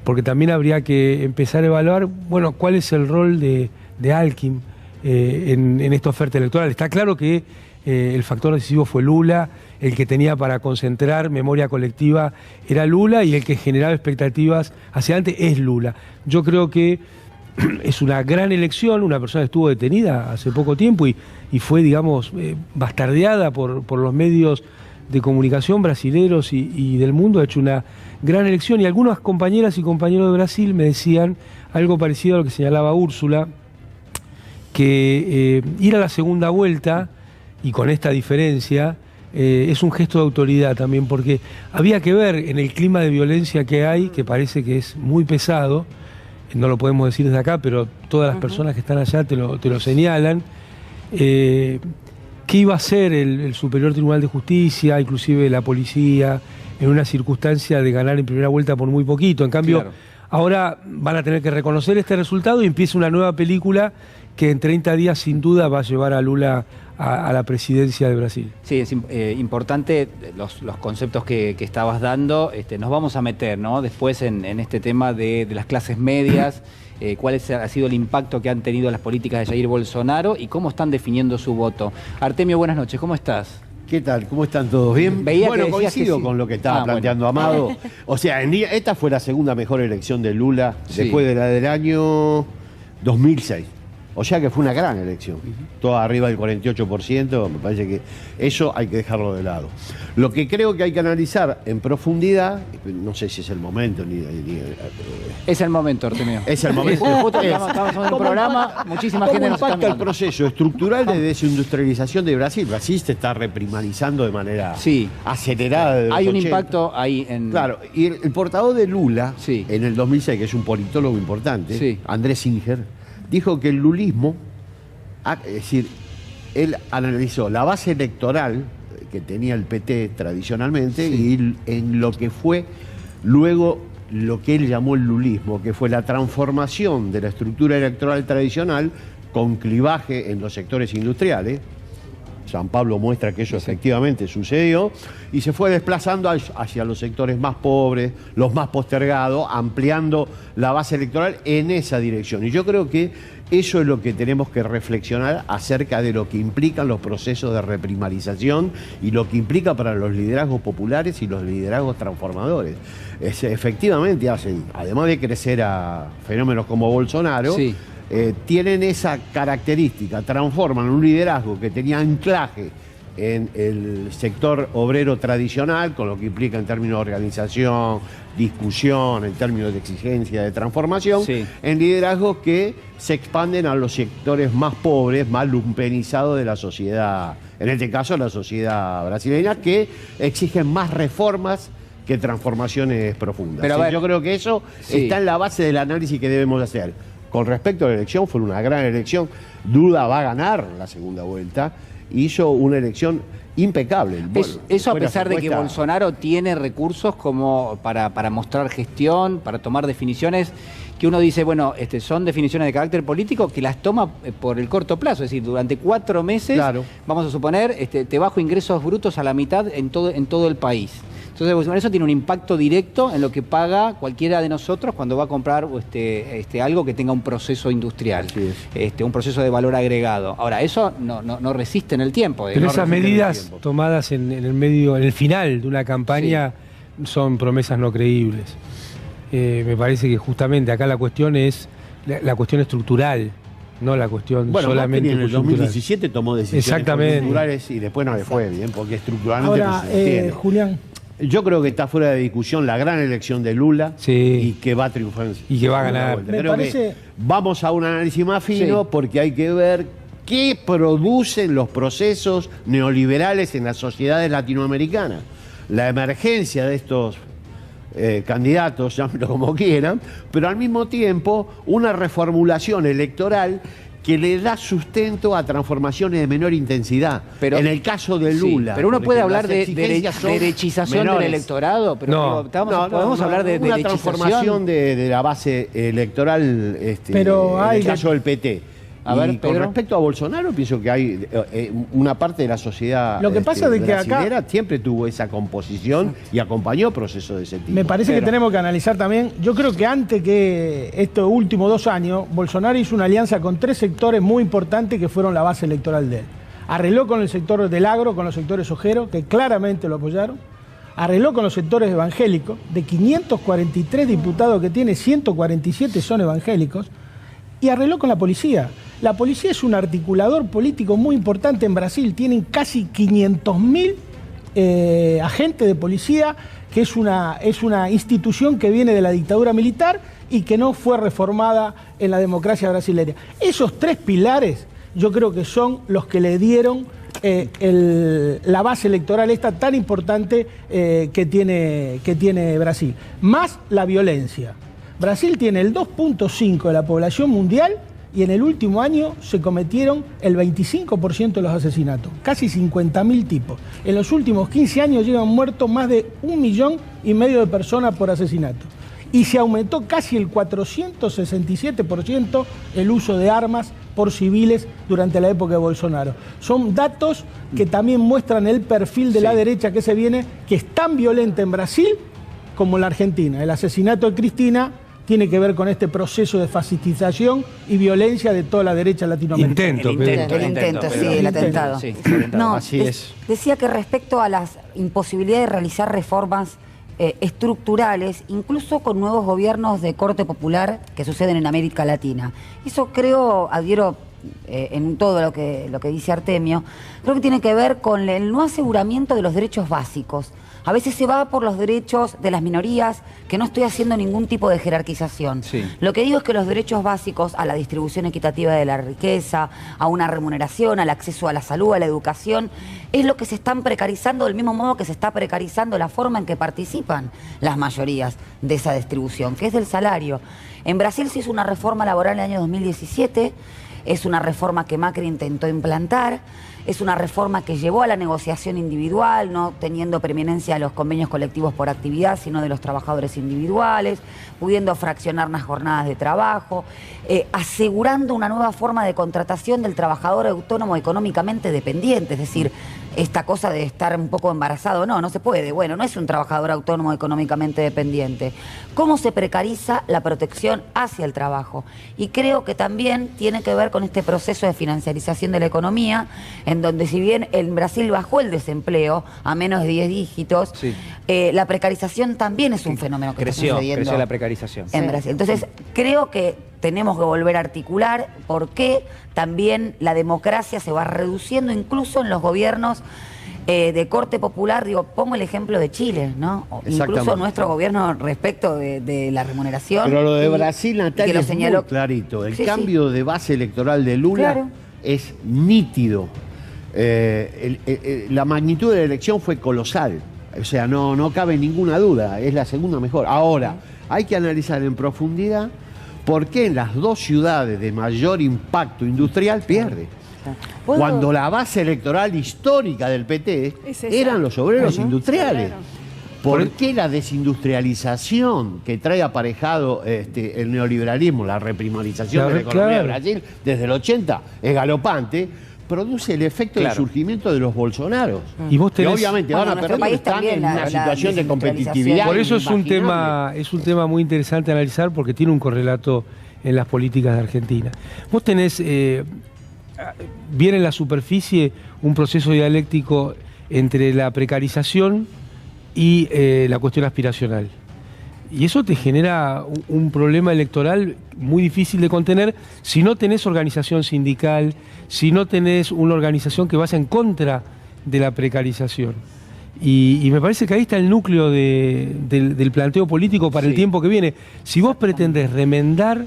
Porque también habría que empezar a evaluar, bueno, cuál es el rol de Alckmin en esta oferta electoral. Está claro que el factor decisivo fue Lula, el que tenía para concentrar memoria colectiva era Lula y el que generaba expectativas hacia adelante es Lula. Yo creo que es una gran elección, una persona estuvo detenida hace poco tiempo y fue, digamos, bastardeada por los medios de comunicación brasileros y del mundo. Ha hecho una gran elección y algunas compañeras y compañeros de Brasil me decían algo parecido a lo que señalaba Úrsula, que ir a la segunda vuelta, y con esta diferencia, es un gesto de autoridad también, porque había que ver en el clima de violencia que hay, que parece que es muy pesado, no lo podemos decir desde acá, pero todas las personas que están allá te lo señalan, ¿qué iba a hacer el Superior Tribunal de Justicia, inclusive la policía, en una circunstancia de ganar en primera vuelta por muy poquito? En cambio, ahora van a tener que reconocer este resultado y empieza una nueva película que en 30 días sin duda va a llevar a Lula a la presidencia de Brasil. Sí, es importante los conceptos que estabas dando. Nos vamos a meter, ¿no?, después en este tema de las clases medias, cuál ha sido el impacto que han tenido las políticas de Jair Bolsonaro y cómo están definiendo su voto. Artemio, buenas noches, ¿cómo estás? ¿Qué tal? ¿Cómo están todos? ¿Bien? Bueno, coincido con lo que estaba planteando Amado. O sea, esta fue la segunda mejor elección de Lula después de la del año 2006. O sea que fue una gran elección. Todo arriba del 48%, me parece que eso hay que dejarlo de lado. Lo que creo que hay que analizar en profundidad, no sé si es el momento es el momento, Artemio. Es el momento. Estamos en un programa, muchísima gente nos está impacta el mirando. proceso estructural de desindustrialización de Brasil? Brasil se está reprimarizando de manera acelerada. Desde Hay los un 80. impacto ahí en... Claro, y el portavoz de Lula, en el 2006, que es un politólogo importante, Andrés Singer, dijo que el lulismo, es decir, él analizó la base electoral que tenía el PT tradicionalmente y en lo que fue luego lo que él llamó el lulismo, que fue la transformación de la estructura electoral tradicional con clivaje en los sectores industriales. San Pablo muestra que eso efectivamente sucedió y se fue desplazando hacia los sectores más pobres, los más postergados, ampliando la base electoral en esa dirección. Y yo creo que eso es lo que tenemos que reflexionar acerca de lo que implican los procesos de reprimarización y lo que implica para los liderazgos populares y los liderazgos transformadores. Efectivamente hacen, además de crecer a fenómenos como Bolsonaro, tienen esa característica, transforman un liderazgo que tenía anclaje en el sector obrero tradicional, con lo que implica en términos de organización, discusión, en términos de exigencia, de transformación, en liderazgos que se expanden a los sectores más pobres, más lumpenizados de la sociedad, en este caso la sociedad brasileña, que exigen más reformas que transformaciones profundas. Pero, yo creo que eso está en la base del análisis que debemos hacer. Con respecto a la elección, fue una gran elección. Duda va a ganar la segunda vuelta. Hizo una elección impecable. Eso a pesar de que Bolsonaro tiene recursos como para mostrar gestión, para tomar definiciones que uno dice, bueno, son definiciones de carácter político que las toma por el corto plazo. Es decir, durante 4 meses, vamos a suponer, te bajo ingresos brutos a la mitad en todo el país. Entonces, bueno, eso tiene un impacto directo en lo que paga cualquiera de nosotros cuando va a comprar algo que tenga un proceso industrial, un proceso de valor agregado. Ahora, eso no resiste en el tiempo. Pero esas medidas tomadas en el final de una campaña son promesas no creíbles. Me parece que justamente acá la cuestión es la cuestión estructural. No la cuestión solamente en el 2017 tomó decisiones estructurales y después no le fue bien, porque estructuralmente ahora, Julián, yo creo que está fuera de discusión la gran elección de Lula y que va a triunfar. Y que va a ganar. Creo que vamos a un análisis más fino porque hay que ver qué producen los procesos neoliberales en las sociedades latinoamericanas. La emergencia de estos candidatos, llámenlo como quieran, pero al mismo tiempo una reformulación electoral que le da sustento a transformaciones de menor intensidad. Pero, en el caso de Lula... pero uno puede hablar de derechización del electorado, pero podemos hablar de una transformación de la base electoral pero en el caso del PT. Con respecto a Bolsonaro, pienso que hay una parte de la sociedad lo que pasa de que acá siempre tuvo esa composición y acompañó procesos de ese tipo. Me parece que tenemos que analizar también, yo creo que antes que estos últimos 2 años, Bolsonaro hizo una alianza con 3 sectores muy importantes que fueron la base electoral de él. Arregló con el sector del agro, con los sectores ojeros, que claramente lo apoyaron. Arregló con los sectores evangélicos. De 543 diputados que tiene, 147 son evangélicos. Y arregló con la policía. La policía es un articulador político muy importante en Brasil. Tienen casi 500.000 agentes de policía, que es una institución que viene de la dictadura militar y que no fue reformada en la democracia brasileña. Esos 3 pilares yo creo que son los que le dieron la base electoral esta tan importante que tiene Brasil. Más la violencia. Brasil tiene el 2.5% de la población mundial y en el último año se cometieron el 25% de los asesinatos, casi 50.000 tipos. En los últimos 15 años llevan muertos más de 1,5 millones de personas por asesinato. Y se aumentó casi el 467% el uso de armas por civiles durante la época de Bolsonaro. Son datos que también muestran el perfil de la derecha que se viene, que es tan violenta en Brasil como en la Argentina. El asesinato de Cristina tiene que ver con este proceso de fascistización y violencia de toda la derecha latinoamericana. El atentado. Sí, no, así es. Decía que respecto a la imposibilidad de realizar reformas estructurales, incluso con nuevos gobiernos de corte popular que suceden en América Latina. Eso creo, adhiero en todo lo que dice Artemio, creo que tiene que ver con el no aseguramiento de los derechos básicos. A veces se va por los derechos de las minorías, que no estoy haciendo ningún tipo de jerarquización. Sí. Lo que digo es que los derechos básicos a la distribución equitativa de la riqueza, a una remuneración, al acceso a la salud, a la educación, es lo que se están precarizando del mismo modo que se está precarizando la forma en que participan las mayorías de esa distribución, que es del salario. En Brasil se hizo una reforma laboral en el año 2017, es una reforma que Macri intentó implantar, es una reforma que llevó a la negociación individual, no teniendo preeminencia de los convenios colectivos por actividad, sino de los trabajadores individuales, pudiendo fraccionar las jornadas de trabajo, asegurando una nueva forma de contratación del trabajador autónomo económicamente dependiente, es decir, esta cosa de estar un poco embarazado, no se puede. Bueno, no es un trabajador autónomo económicamente dependiente. ¿Cómo se precariza la protección hacia el trabajo? Y creo que también tiene que ver con este proceso de financiarización de la economía, en donde si bien en Brasil bajó el desempleo a menos de 10 dígitos, sí, la precarización también es un fenómeno que está sucediendo. Creció la precarización. En Brasil. Entonces, creo que tenemos que volver a articular por qué también la democracia se va reduciendo incluso en los gobiernos de corte popular. Digo, pongo el ejemplo de Chile, ¿no? Incluso nuestro gobierno respecto de la remuneración. Pero lo de Brasil, Natalia, es muy clarito. El cambio de base electoral de Lula es nítido. La magnitud de la elección fue colosal. O sea, no cabe ninguna duda. Es la segunda mejor. Ahora, hay que analizar en profundidad por qué en las dos ciudades de mayor impacto industrial pierde. Cuando la base electoral histórica del PT eran los obreros industriales. Claro. ¿Por qué la desindustrialización que trae aparejado el neoliberalismo, la reprimarización de la economía de Brasil desde el 80 es galopante? Produce el efecto del surgimiento de los Bolsonaros. Y vos tenés, obviamente van a perder, están en una situación de competitividad. Por eso es un tema muy interesante a analizar, porque tiene un correlato en las políticas de Argentina. Vos tenés bien en la superficie un proceso dialéctico entre la precarización y la cuestión aspiracional. Y eso te genera un problema electoral muy difícil de contener si no tenés organización sindical, si no tenés una organización que vaya en contra de la precarización. Y me parece que ahí está el núcleo del planteo político para el tiempo que viene. Si vos pretendés remendar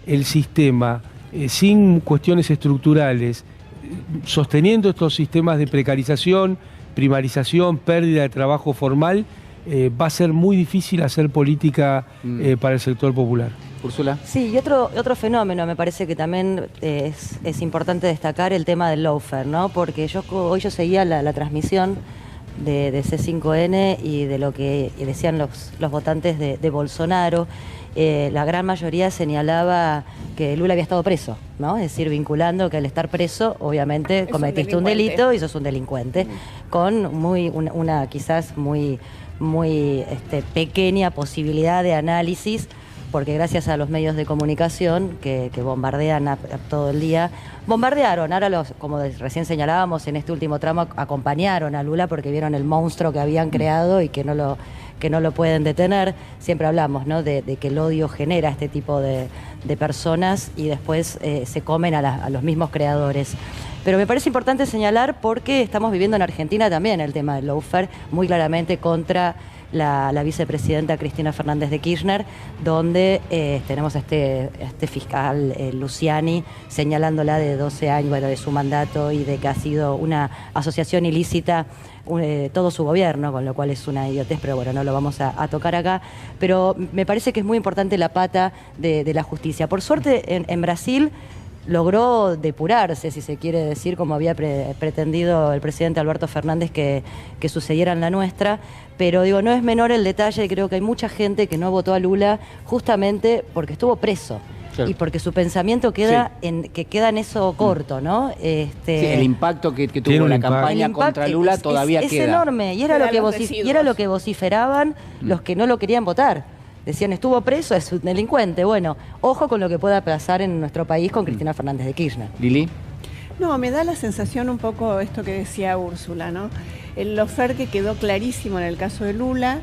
el sistema sin cuestiones estructurales, sosteniendo estos sistemas de precarización, primarización, pérdida de trabajo formal, va a ser muy difícil hacer política para el sector popular. Úrsula. Sí, y otro fenómeno me parece que también es importante destacar, el tema del lawfare, ¿no? Porque hoy yo seguía la transmisión de C5N y de lo que decían los votantes de Bolsonaro. La gran mayoría señalaba que Lula había estado preso, ¿no? Es decir, vinculando que al estar preso, obviamente cometiste un delito y sos un delincuente, con una quizás muy pequeña posibilidad de análisis, porque gracias a los medios de comunicación que bombardean todo el día, bombardearon, ahora como recién señalábamos en este último tramo, acompañaron a Lula porque vieron el monstruo que habían creado y que no lo pueden detener. Siempre hablamos, ¿no?, de que el odio genera este tipo de personas y después se comen a los mismos creadores. Pero me parece importante señalar porque estamos viviendo en Argentina también el tema del lawfare, muy claramente contra la vicepresidenta Cristina Fernández de Kirchner, donde tenemos a este fiscal Luciani señalándola de 12 años de su mandato y de que ha sido una asociación ilícita todo su gobierno, con lo cual es una idiotez, pero bueno, no lo vamos a tocar acá. Pero me parece que es muy importante la pata de la justicia. Por suerte, en Brasil logró depurarse, si se quiere decir, como había pretendido el presidente Alberto Fernández que sucediera en la nuestra, pero digo, no es menor el detalle, creo que hay mucha gente que no votó a Lula justamente porque estuvo preso. Claro. Y porque su pensamiento queda en eso corto, ¿no? El impacto que tuvo la campaña contra Lula todavía queda. Es enorme, y era lo que vociferaban los que no lo querían votar. Decían, estuvo preso, es un delincuente. Bueno, ojo con lo que pueda pasar en nuestro país con Cristina Fernández de Kirchner. Lili. No, me da la sensación un poco esto que decía Úrsula, ¿no? El lawfare que quedó clarísimo en el caso de Lula.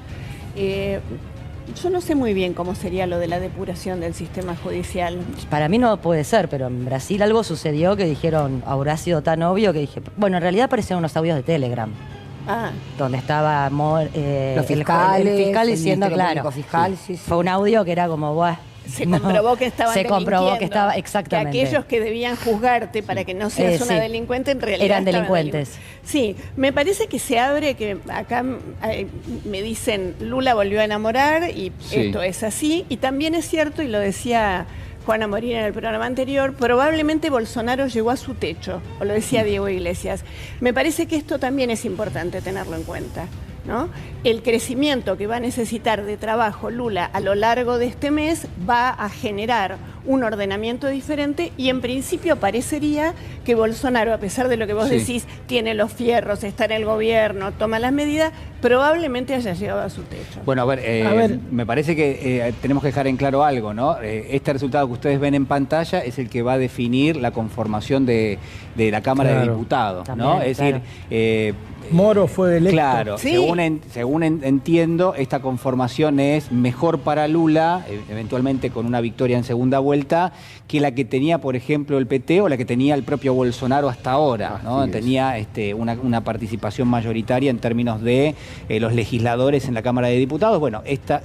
Yo no sé muy bien cómo sería lo de la depuración del sistema judicial. Para mí no puede ser, pero en Brasil algo sucedió que dijeron, habrá sido tan obvio que dije, bueno, en realidad aparecieron unos audios de Telegram. Donde estaba los fiscales, el fiscal diciendo, claro, fiscal, sí. Fue un audio que era como, buah. Se comprobó que estaban delinquiendo. Se comprobó que estaba, exactamente. Que aquellos que debían juzgarte para que no seas una delincuente, en realidad eran delincuentes. Sí, me parece que se abre, que acá me dicen, Lula volvió a enamorar, y esto es así, y también es cierto, y lo decía Juana Morín en el programa anterior, probablemente Bolsonaro llegó a su techo, o lo decía Diego Iglesias. Me parece que esto también es importante tenerlo en cuenta, ¿no? El crecimiento que va a necesitar de trabajo Lula a lo largo de este mes va a generar un ordenamiento diferente, y en principio parecería que Bolsonaro, a pesar de lo que vos decís, tiene los fierros, está en el gobierno, toma las medidas, probablemente haya llegado a su techo. Bueno, a ver, me parece que tenemos que dejar en claro algo, ¿no? Este resultado que ustedes ven en pantalla es el que va a definir la conformación de la Cámara de Diputados, también, ¿no? Es decir, Moro fue electo. Claro, según entiendo, esta conformación es mejor para Lula, eventualmente con una victoria en segunda vuelta, que la que tenía, por ejemplo, el PT o la que tenía el propio Bolsonaro hasta ahora, ¿no? Tenía una participación mayoritaria en términos de los legisladores en la Cámara de Diputados. Bueno, esta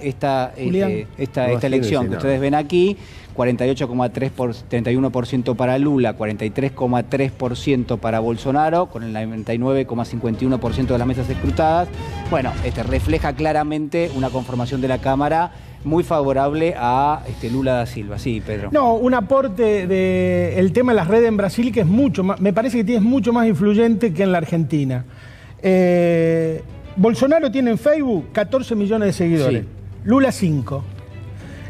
elección que ustedes ven aquí, 31% para Lula, 43,3% para Bolsonaro, con el 99,51% de las mesas escrutadas. Bueno, refleja claramente una conformación de la Cámara muy favorable a Lula da Silva. Sí, Pedro. No, un aporte del tema de las redes en Brasil que es mucho más, me parece que es mucho más influyente que en la Argentina. Bolsonaro tiene en Facebook 14 millones de seguidores, Lula 5.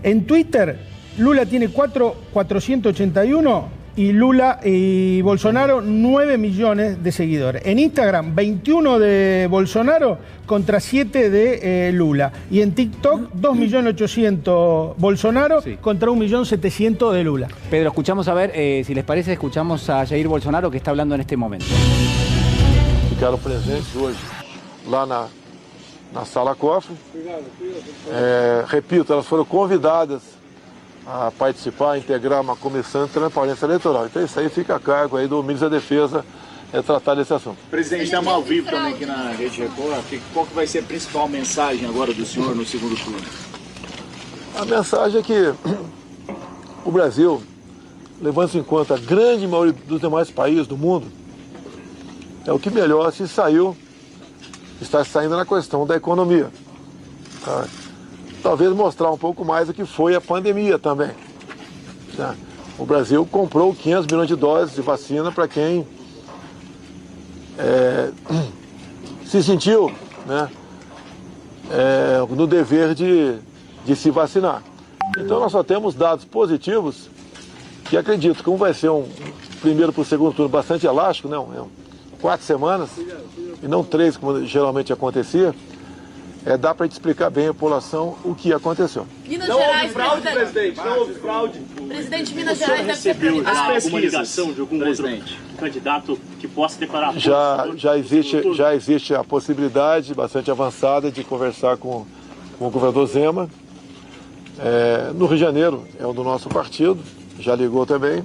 En Twitter, Lula tiene 481 y Bolsonaro 9 millones de seguidores. En Instagram, 21 de Bolsonaro contra 7 de Lula. Y en TikTok, 2.800.000 Bolsonaro contra 1.700.000 de Lula. Pedro, escuchamos a ver, si les parece, escuchamos a Jair Bolsonaro, que está hablando en este momento. Ficaram presentes hoje lá na Sala Cofre. Repito, elas foram convidadas a participar, a integrar uma comissão de transparência eleitoral. Então isso aí fica a cargo aí do ministro da Defesa tratar desse assunto. Presidente, estamos ao vivo também aqui na Rede Record. Qual que vai ser a principal mensagem agora do senhor no segundo turno? A mensagem é que o Brasil, levando-se em conta a grande maioria dos demais países do mundo, é o que melhor se saiu, está saindo na questão da economia. Tá? Talvez mostrar um pouco mais o que foi a pandemia também. O Brasil comprou 500 milhões de doses de vacina para quem se sentiu, né, no dever de se vacinar. Então nós só temos dados positivos que acredito que como vai ser um primeiro para o segundo turno bastante elástico, né, 4 semanas e não 3 como geralmente acontecia, dá para te explicar bem à população o que aconteceu. Minas Gerais, fraude, presidente, não houve fraude. Presidente, Minas Gerais deve ser prioridade. Alguma ligação de algum outro candidato que possa declarar... Já existe a possibilidade bastante avançada de conversar com o governador Zema. No Rio de Janeiro é o do nosso partido, já ligou também.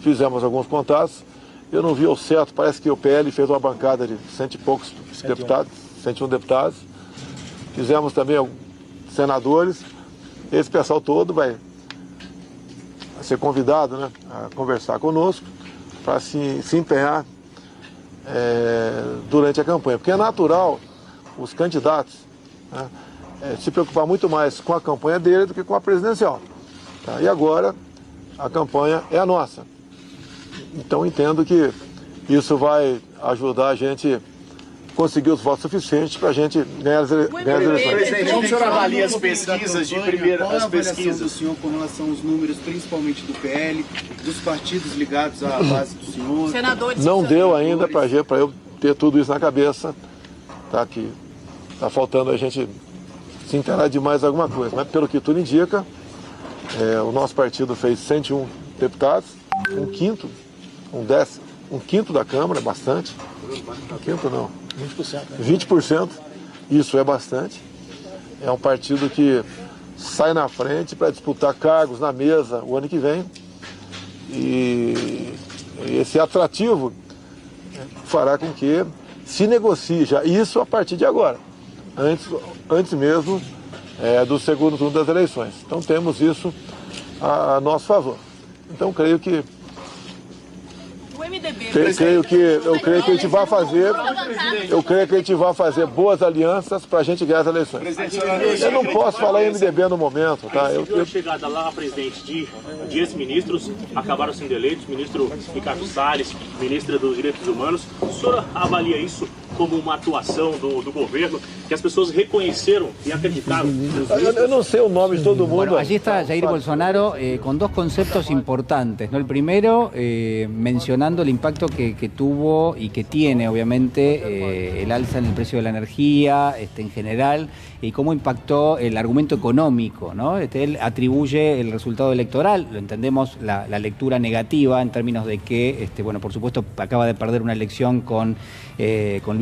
Fizemos alguns contatos. Eu não vi ao certo, parece que o PL fez uma bancada de 100 e poucos deputados, 101 deputados. Fizemos também senadores. Esse pessoal todo vai ser convidado, né, a conversar conosco para se empenhar durante a campanha. Porque é natural os candidatos, né, se preocupar muito mais com a campanha dele do que com a presidencial. Tá? E agora a campanha é a nossa. Então entendo que isso vai ajudar a gente conseguir os votos suficientes para a gente ganhar as eleições. Presidente, como o senhor avalia as pesquisas de primeira... Qual é a avaliação do senhor com relação aos números, principalmente do PL, dos partidos ligados à base do senhor? Senadores, não deu ainda para eu ter tudo isso na cabeça, tá? Que está faltando a gente se inteirar de mais alguma coisa. Mas pelo que tudo indica, o nosso partido fez 101 deputados, um quinto da Câmara, bastante. Um quinto não. 20%. 20%, isso é bastante. é um partido que sai na frente para disputar cargos na mesa o ano que vem. E esse atrativo fará com que se negocie já isso a partir de agora, antes mesmo do segundo turno das eleições. Então temos isso a nosso favor. Então creio que eu creio que a gente vai fazer boas alianças para a gente ganhar as eleições. Eu não posso falar em MDB no momento, tá? A chegada lá, presidente, de ex-ministros acabaram sendo eleitos, ministro Ricardo Salles, ministra dos Direitos Humanos. O senhor avalia isso como uma atuação do governo, que as pessoas reconheceram y acreditaron? Eu não sei o nome de todo mundo. Bueno, allí está Jair Bolsonaro con dos conceptos importantes, ¿no? El primero, mencionando el impacto que tuvo y que tiene, obviamente, el alza en el precio de la energía, en general, y cómo impactó el argumento económico, ¿no? Él atribuye el resultado electoral, lo entendemos, la lectura negativa en términos de que, bueno, por supuesto, acaba de perder una elección con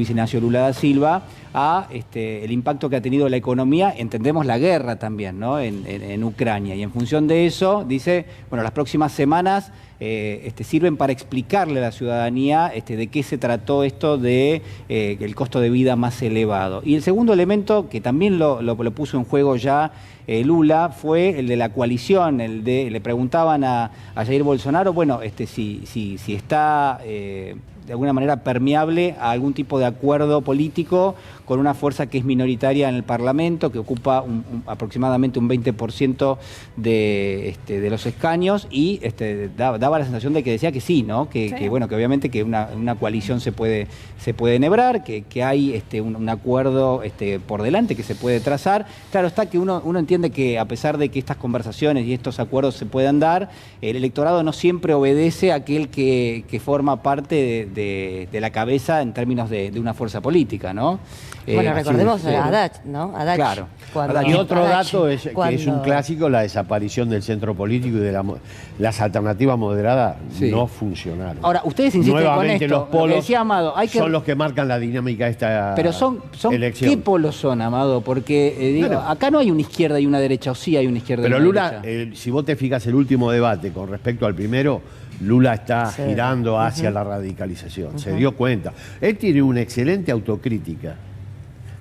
Luis Ignacio Lula da Silva, a el impacto que ha tenido la economía, entendemos la guerra también, ¿no? en Ucrania. Y en función de eso, dice, bueno, las próximas semanas sirven para explicarle a la ciudadanía de qué se trató esto de el costo de vida más elevado. Y el segundo elemento, que también lo puso en juego ya Lula, fue el de la coalición, le preguntaban a Jair Bolsonaro, bueno, si está de alguna manera permeable a algún tipo de acuerdo político con una fuerza que es minoritaria en el Parlamento, que ocupa aproximadamente un 20% de los escaños, y daba la sensación de que decía que sí, ¿no? Que bueno, que obviamente que una coalición se puede enhebrar, que hay un acuerdo por delante que se puede trazar. Claro está que uno entiende que a pesar de que estas conversaciones y estos acuerdos se puedan dar, el electorado no siempre obedece a aquel que forma parte de la cabeza en términos de una fuerza política, ¿no? Bueno, recordemos a Haddad, ¿no? Haddad. Claro. Y otro dato es que es un clásico, la desaparición del centro político y de las alternativas moderadas no funcionaron. Ahora, ustedes insisten nuevamente con esto, los polos lo que decía Amado, son los que marcan la dinámica de esta pero son elección. ¿Qué polos son, Amado? Porque acá no hay una izquierda y una derecha, o sí hay una izquierda y una Lula, derecha. si vos te fijas el último debate con respecto al primero, Lula está girando hacia la radicalización, se dio cuenta. Él tiene una excelente autocrítica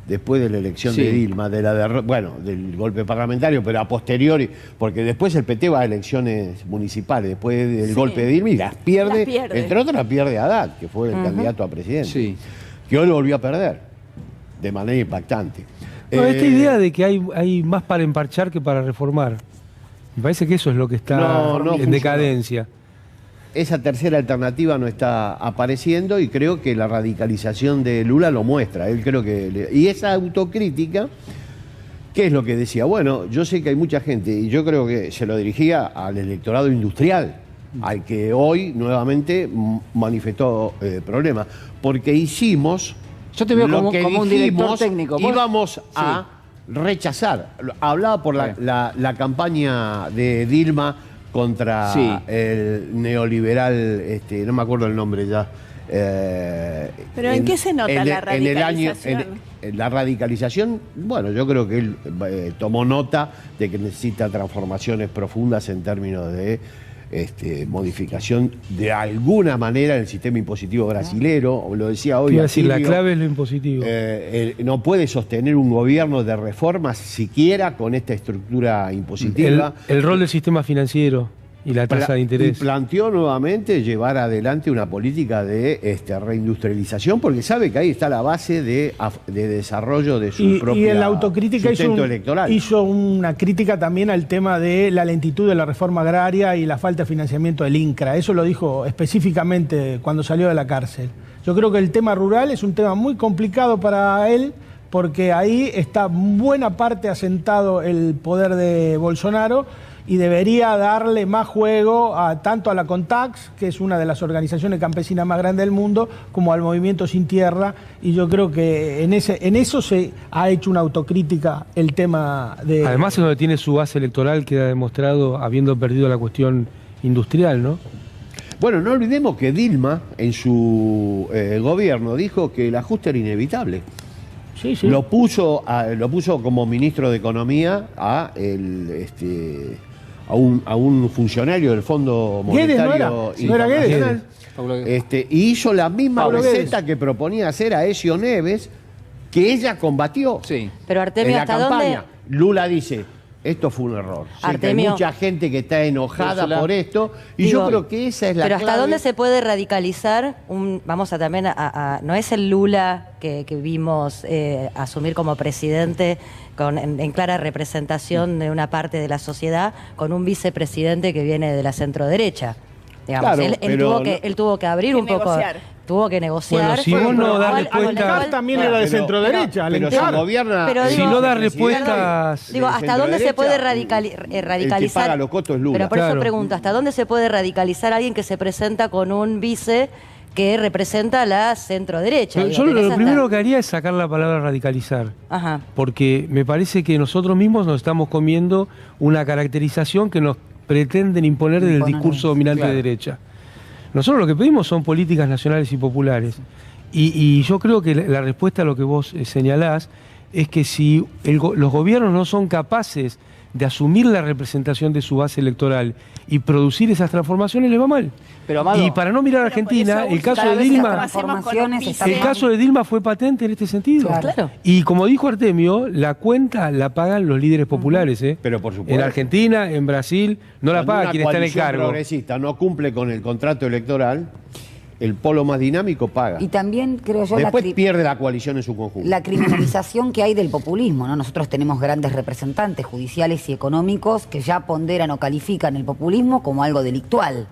después de la elección de Dilma, del golpe parlamentario, pero a posteriori, porque después el PT va a elecciones municipales, después del golpe de Dilma, y las pierde, entre otras las pierde Haddad, que fue el candidato a presidente, que hoy lo volvió a perder, de manera impactante. No, esta idea de que hay más para emparchar que para reformar, me parece que eso es lo que está en decadencia. Esa tercera alternativa no está apareciendo y creo que la radicalización de Lula lo muestra. Él creo que y esa autocrítica, ¿qué es lo que decía? Bueno, yo sé que hay mucha gente y yo creo que se lo dirigía al electorado industrial, al que hoy nuevamente manifestó problemas, porque hicimos yo te veo lo como, que como un director técnico. Íbamos a rechazar. Hablaba por la campaña de Dilma contra el neoliberal, no me acuerdo el nombre ya. ¿Pero en qué se nota la radicalización? La radicalización, bueno, yo creo que él tomó nota de que necesita transformaciones profundas en términos de modificación de alguna manera en el sistema impositivo brasilero, lo decía hoy. Quiero decir, la clave es lo impositivo. No puede sostener un gobierno de reformas siquiera con esta estructura impositiva. El rol del sistema financiero y la tasa de interés. Y planteó nuevamente llevar adelante una política de reindustrialización, porque sabe que ahí está la base de desarrollo de su propia y en la autocrítica electoral. Hizo una crítica también al tema de la lentitud de la reforma agraria y la falta de financiamiento del INCRA. Eso lo dijo específicamente cuando salió de la cárcel. Yo creo que el tema rural es un tema muy complicado para él, porque ahí está buena parte asentado el poder de Bolsonaro, y debería darle más juego tanto a la CONTAX, que es una de las organizaciones campesinas más grandes del mundo, como al Movimiento Sin Tierra, y yo creo que en eso se ha hecho una autocrítica el tema de... Además es donde tiene su base electoral, queda demostrado habiendo perdido la cuestión industrial, ¿no? Bueno, no olvidemos que Dilma en su gobierno dijo que el ajuste era inevitable. Lo puso como ministro de Economía a un funcionario del Fondo Monetario Internacional. Y hizo la misma receta que proponía hacer a Ezio Neves, que ella combatió. Pero Artemio, en la ¿hasta campaña. dónde? Lula dice, esto fue un error. Artemio, hay mucha gente que está enojada por esto, y yo creo que esa es la clave. Pero ¿hasta dónde se puede radicalizar? Vamos a también no es el Lula que vimos asumir como presidente en clara representación de una parte de la sociedad, con un vicepresidente que viene de la centroderecha. Digamos, claro, él tuvo que abrir un poco, tuvo que negociar. Bueno, si vos no das respuestas... también era de centroderecha. Pero si gobierna... si no da respuestas... Digo, ¿hasta dónde se puede radicalizar? El que paga los costos es Lula. Pero por eso pregunto, ¿hasta dónde se puede radicalizar alguien que se presenta con un vice que representa la centroderecha? Yo lo primero que haría es sacar la palabra radicalizar. Ajá. Porque me parece que nosotros mismos nos estamos comiendo una caracterización que nos pretenden imponer del discurso dominante de derecha. Nosotros lo que pedimos son políticas nacionales y populares. Y yo creo que la respuesta a lo que vos señalás es que si los gobiernos no son capaces de asumir la representación de su base electoral y producir esas transformaciones, les va mal. Pero, Amado, y para no mirar a Argentina, el caso de Dilma fue patente en este sentido. Claro. Y como dijo Artemio, la cuenta la pagan los líderes populares. Pero por supuesto. En Argentina, en Brasil, no la paga quien está en el cargo. Cuando una progresista no cumple con el contrato electoral, el polo más dinámico paga. Y también, creo yo, después pierde la coalición en su conjunto. La criminalización que hay del populismo, ¿no? Nosotros tenemos grandes representantes judiciales y económicos que ya ponderan o califican el populismo como algo delictual.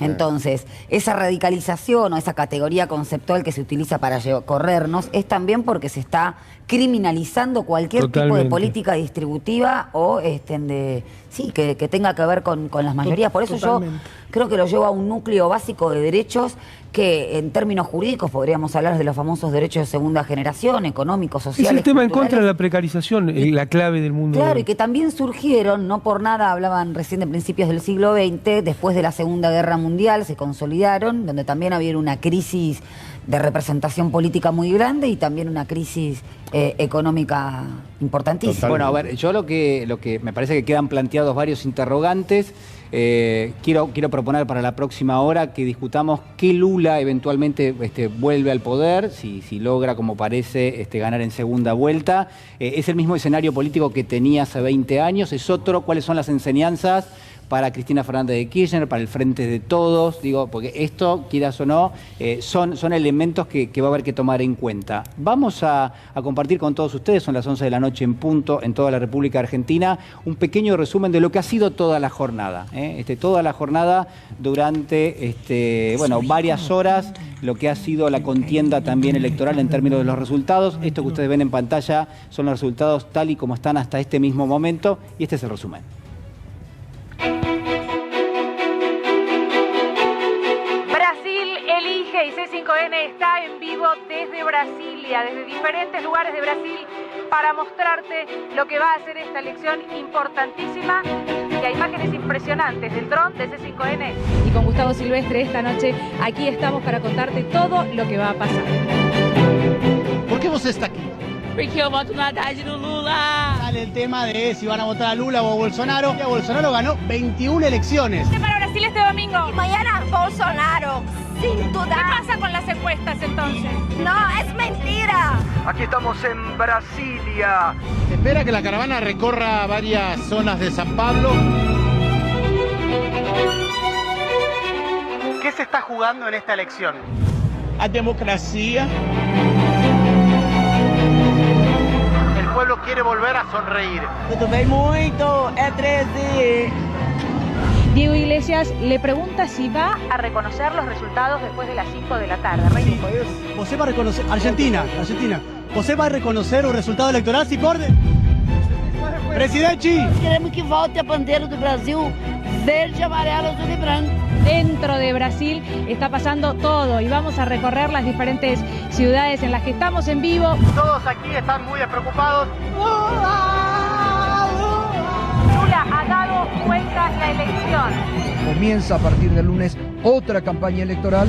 Entonces, esa radicalización o esa categoría conceptual que se utiliza para corrernos es también porque se está criminalizando cualquier tipo de política distributiva o que tenga que ver con las mayorías. Por eso yo creo que lo llevo a un núcleo básico de derechos que en términos jurídicos podríamos hablar de los famosos derechos de segunda generación, económicos, sociales. Es el tema en contra de la precarización, la clave del mundo. Claro, y que también surgieron, no por nada hablaban recién de principios del siglo XX, después de la Segunda Guerra Mundial se consolidaron, donde también había una crisis de representación política muy grande y también una crisis económica importantísima. Bueno, a ver, yo lo que me parece que quedan planteados varios interrogantes. Quiero proponer para la próxima hora que discutamos qué Lula eventualmente vuelve al poder, si logra, como parece, ganar en segunda vuelta. ¿Es el mismo escenario político que tenía hace 20 años? ¿Es otro? ¿Cuáles son las enseñanzas para Cristina Fernández de Kirchner, para el Frente de Todos? Digo, porque esto, quieras o no, son elementos que va a haber que tomar en cuenta. Vamos a compartir con todos ustedes, son las 11 de la noche en punto, en toda la República Argentina, un pequeño resumen de lo que ha sido toda la jornada. Toda la jornada durante varias horas, lo que ha sido la contienda también electoral en términos de los resultados. Esto que ustedes ven en pantalla son los resultados tal y como están hasta este mismo momento, y este es el resumen. Y C5N está en vivo desde Brasilia, desde diferentes lugares de Brasil, para mostrarte lo que va a ser esta elección importantísima. Y hay imágenes impresionantes del dron de C5N. Y con Gustavo Silvestre esta noche aquí estamos para contarte todo lo que va a pasar. ¿Por qué você está aquí? Porque yo voto na tarde no Lula. Sale el tema de si van a votar a Lula o a Bolsonaro. Bolsonaro ganó 21 elecciones. ¿Qué para Brasil este domingo? Y mañana Bolsonaro, sin duda. ¿Qué pasa con las encuestas entonces? No, es mentira. Aquí estamos en Brasilia. Se espera que la caravana recorra varias zonas de San Pablo. ¿Qué se está jugando en esta elección? A democracia. El pueblo quiere volver a sonreír. Tudo bem muito, é 13. Diego Iglesias le pregunta si va a reconocer los resultados después de las 5 de la tarde. ¿Você va a reconocer? Argentina. ¿Você va a reconocer un resultado electoral si pierde? Presidente. Queremos que volte a bandeira do Brasil verde, amarelo, azul y branco. Dentro de Brasil está pasando todo y vamos a recorrer las diferentes ciudades en las que estamos en vivo. Todos aquí están muy preocupados. Lula ha dado vuelta la elección. Comienza a partir del lunes otra campaña electoral.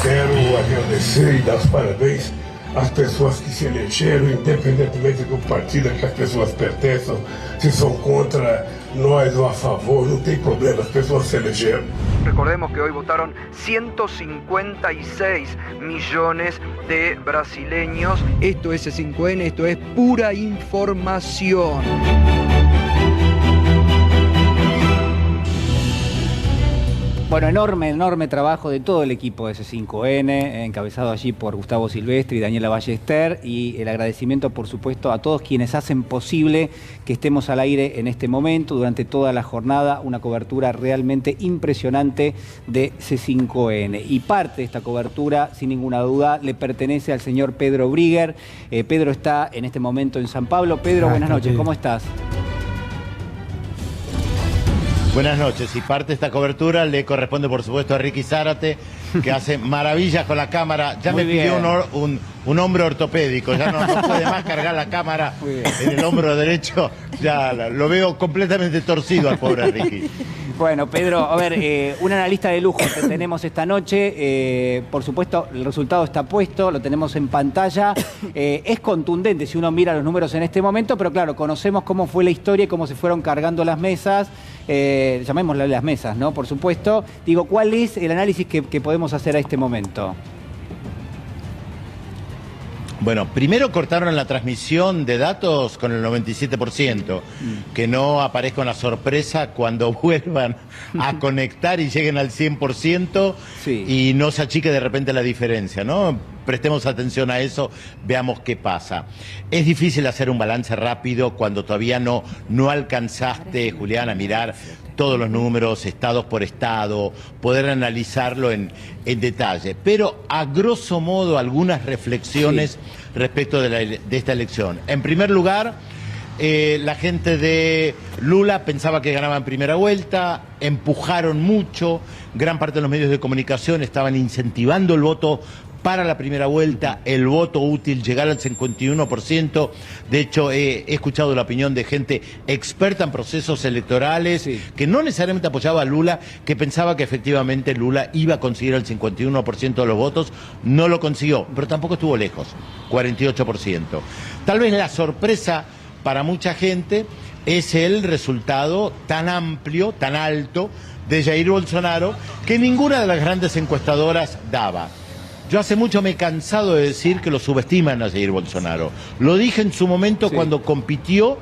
quero agradecer e dar os parabéns às pessoas que se elegeram, independentemente do partido a que as pessoas pertençam, se são contra nós ou a favor, não tem problema, as pessoas se elegeram. Recordemos que hoy votaron 156 millones de brasileños. Esto es C5N, esto es pura información. Bueno, enorme trabajo de todo el equipo de C5N, encabezado allí por Gustavo Silvestri y Daniela Ballester, y el agradecimiento, por supuesto, a todos quienes hacen posible que estemos al aire en este momento, durante toda la jornada, una cobertura realmente impresionante de C5N. Y parte de esta cobertura, sin ninguna duda, le pertenece al señor Pedro Brigger. Pedro está en este momento en San Pablo. Pedro, buenas noches, ¿cómo estás? Buenas noches, y parte de esta cobertura le corresponde por supuesto a Ricky Zárate, que hace maravillas con la cámara. Ya me pidió un hombro ortopédico, ya no puede más cargar la cámara en el hombro derecho, ya lo veo completamente torcido al pobre Ricky. Bueno, Pedro, a ver, un analista de lujo que tenemos esta noche, por supuesto el resultado está puesto, lo tenemos en pantalla, es contundente si uno mira los números en este momento, pero claro, conocemos cómo fue la historia y cómo se fueron cargando las mesas, llamémosle las mesas, ¿no? Por supuesto. Digo, ¿cuál es el análisis que podemos hacer a este momento? Bueno, primero cortaron la transmisión de datos con el 97%, que no aparezca una sorpresa cuando vuelvan a conectar y lleguen al 100% y no se achique de repente la diferencia, ¿no? Prestemos atención a eso, veamos qué pasa. Es difícil hacer un balance rápido cuando todavía no alcanzaste, Julián, a mirar todos los números, estados por estado, poder analizarlo en detalle. Pero a grosso modo algunas reflexiones respecto de esta elección. En primer lugar, la gente de Lula pensaba que ganaba en primera vuelta, empujaron mucho, gran parte de los medios de comunicación estaban incentivando el voto para la primera vuelta, el voto útil, llegar al 51%. De hecho, he escuchado la opinión de gente experta en procesos electorales que no necesariamente apoyaba a Lula, que pensaba que efectivamente Lula iba a conseguir el 51% de los votos. No lo consiguió, pero tampoco estuvo lejos, 48%. Tal vez la sorpresa para mucha gente es el resultado tan amplio, tan alto, de Jair Bolsonaro, que ninguna de las grandes encuestadoras daba. Yo hace mucho me he cansado de decir que lo subestiman a Jair Bolsonaro. Lo dije en su momento cuando compitió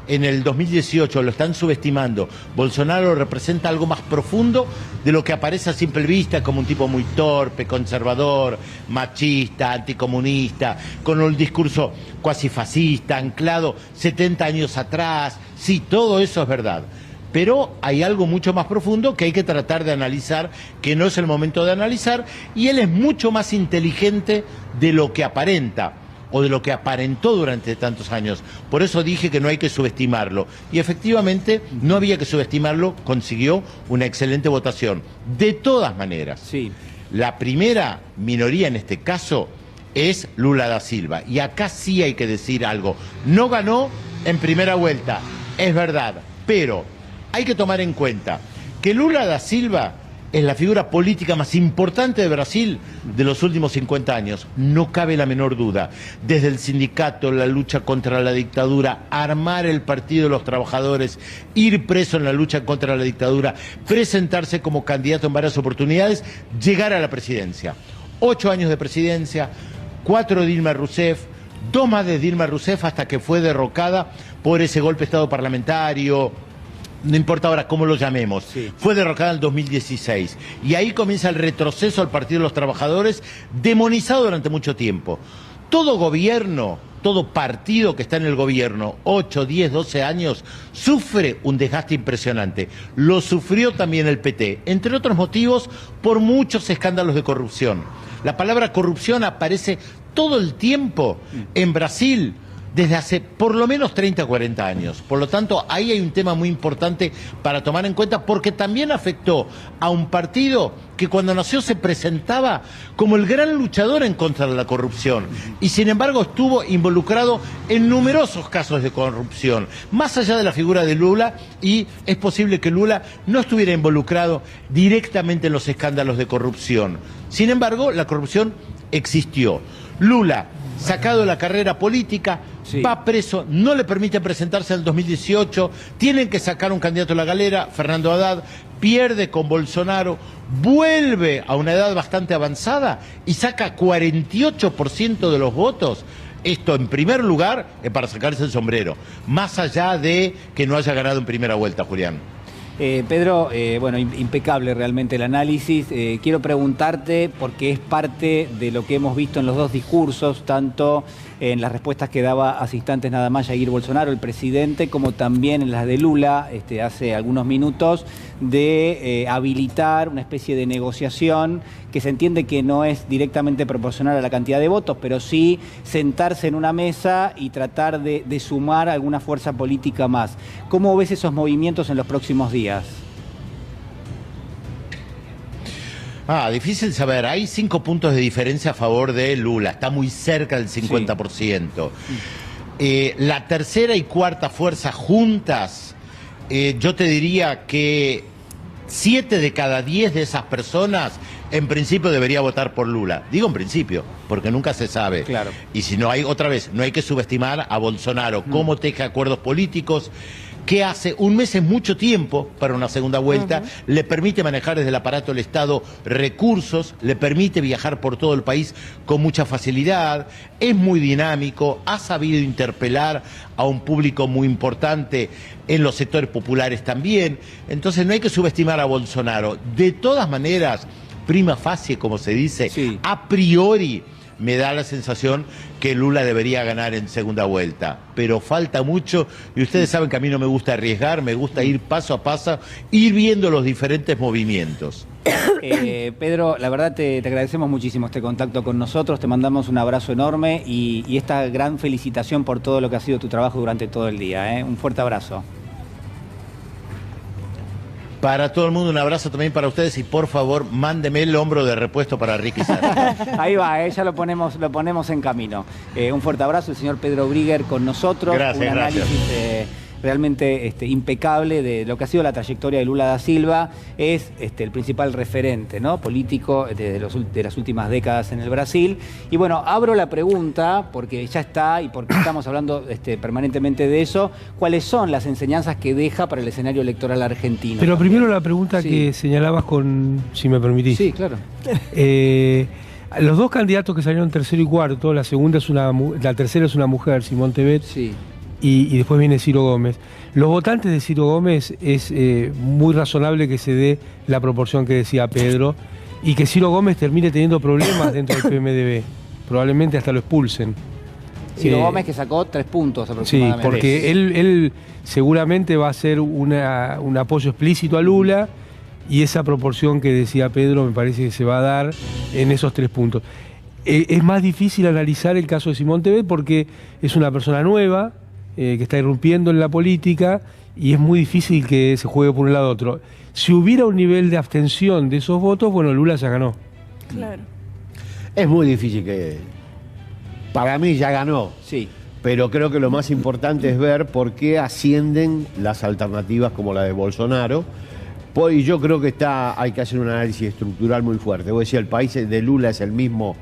en el 2018, lo están subestimando. Bolsonaro representa algo más profundo de lo que aparece a simple vista como un tipo muy torpe, conservador, machista, anticomunista, con un discurso cuasi fascista, anclado 70 años atrás. Sí, todo eso es verdad. Pero hay algo mucho más profundo que hay que tratar de analizar, que no es el momento de analizar, y él es mucho más inteligente de lo que aparenta, o de lo que aparentó durante tantos años. Por eso dije que no hay que subestimarlo. Y efectivamente no había que subestimarlo, consiguió una excelente votación. De todas maneras, la primera minoría en este caso es Lula da Silva. Y acá sí hay que decir algo. No ganó en primera vuelta, es verdad, pero hay que tomar en cuenta que Lula da Silva es la figura política más importante de Brasil de los últimos 50 años. No cabe la menor duda. Desde el sindicato, la lucha contra la dictadura, armar el Partido de los Trabajadores, ir preso en la lucha contra la dictadura, presentarse como candidato en varias oportunidades, llegar a la presidencia. 8 años de presidencia, 4 de Dilma Rousseff, 2 más de Dilma Rousseff hasta que fue derrocada por ese golpe de Estado parlamentario. No importa ahora cómo lo llamemos, fue derrocada en el 2016. Y ahí comienza el retroceso al Partido de los Trabajadores, demonizado durante mucho tiempo. Todo gobierno, todo partido que está en el gobierno, 8, 10, 12 años, sufre un desgaste impresionante. Lo sufrió también el PT, entre otros motivos, por muchos escándalos de corrupción. La palabra corrupción aparece todo el tiempo en Brasil, desde hace por lo menos 30 o 40 años. Por lo tanto, ahí hay un tema muy importante para tomar en cuenta, porque también afectó a un partido que cuando nació se presentaba como el gran luchador en contra de la corrupción y sin embargo estuvo involucrado en numerosos casos de corrupción, más allá de la figura de Lula, y es posible que Lula no estuviera involucrado directamente en los escándalos de corrupción. Sin embargo, la corrupción existió. Lula, sacado de la carrera política, va preso, no le permiten presentarse en el 2018, tienen que sacar un candidato a la galera, Fernando Haddad, pierde con Bolsonaro, vuelve a una edad bastante avanzada y saca 48% de los votos. Esto, en primer lugar, es para sacarse el sombrero, más allá de que no haya ganado en primera vuelta, Julián. Pedro, bueno, impecable realmente el análisis. Quiero preguntarte, porque es parte de lo que hemos visto en los dos discursos, tanto en las respuestas que daba hace instantes nada más Jair Bolsonaro, el presidente, como también en las de Lula, hace algunos minutos, de habilitar una especie de negociación que se entiende que no es directamente proporcional a la cantidad de votos, pero sí sentarse en una mesa y tratar de sumar alguna fuerza política más. ¿Cómo ves esos movimientos en los próximos días? Difícil saber. Hay 5 puntos de diferencia a favor de Lula. Está muy cerca del 50%. La tercera y cuarta fuerza juntas, yo te diría que 7 de cada 10 de esas personas en principio debería votar por Lula. Digo en principio, porque nunca se sabe. Claro. Y si no hay, otra vez, no hay que subestimar a Bolsonaro. Cómo teje acuerdos políticos, que hace un mes es mucho tiempo para una segunda vuelta, le permite manejar desde el aparato del Estado recursos, le permite viajar por todo el país con mucha facilidad, es muy dinámico, ha sabido interpelar a un público muy importante en los sectores populares también. Entonces no hay que subestimar a Bolsonaro. De todas maneras, prima facie, como se dice, a priori, me da la sensación que Lula debería ganar en segunda vuelta. Pero falta mucho, y ustedes saben que a mí no me gusta arriesgar, me gusta ir paso a paso, ir viendo los diferentes movimientos. Pedro, la verdad te agradecemos muchísimo este contacto con nosotros, te mandamos un abrazo enorme y esta gran felicitación por todo lo que ha sido tu trabajo durante todo el día. Un fuerte abrazo. Para todo el mundo, un abrazo también para ustedes y por favor, mándeme el hombro de repuesto para Ricky Sara. Ahí va, ya lo ponemos en camino. Un fuerte abrazo, el señor Pedro Brigger con nosotros. Gracias, un análisis realmente impecable de lo que ha sido la trayectoria de Lula da Silva. Es el principal referente, ¿no?, político de las últimas décadas en el Brasil. Y bueno, abro la pregunta, porque ya está y porque estamos hablando permanentemente de eso, ¿cuáles son las enseñanzas que deja para el escenario electoral argentino? Pero primero la pregunta que señalabas si me permitís. Sí, claro. Los dos candidatos que salieron tercero y cuarto, la tercera es una mujer, Simón Tebet. Sí. Y después viene Ciro Gómez. Los votantes de Ciro Gómez es muy razonable que se dé la proporción que decía Pedro y que Ciro Gómez termine teniendo problemas dentro del PMDB. Probablemente hasta lo expulsen. Ciro Gómez, que sacó 3 puntos aproximadamente. Sí, porque él seguramente va a ser un apoyo explícito a Lula y esa proporción que decía Pedro me parece que se va a dar en esos 3 puntos. Es más difícil analizar el caso de Simón Tebet porque es una persona nueva, que está irrumpiendo en la política y es muy difícil que se juegue por un lado u otro. Si hubiera un nivel de abstención de esos votos, bueno, Lula ya ganó. Claro. Es muy difícil que... Para mí ya ganó. Sí. Pero creo que lo más importante es ver por qué ascienden las alternativas como la de Bolsonaro. Y yo creo que hay que hacer un análisis estructural muy fuerte. Vos decías, el país de Lula es el mismo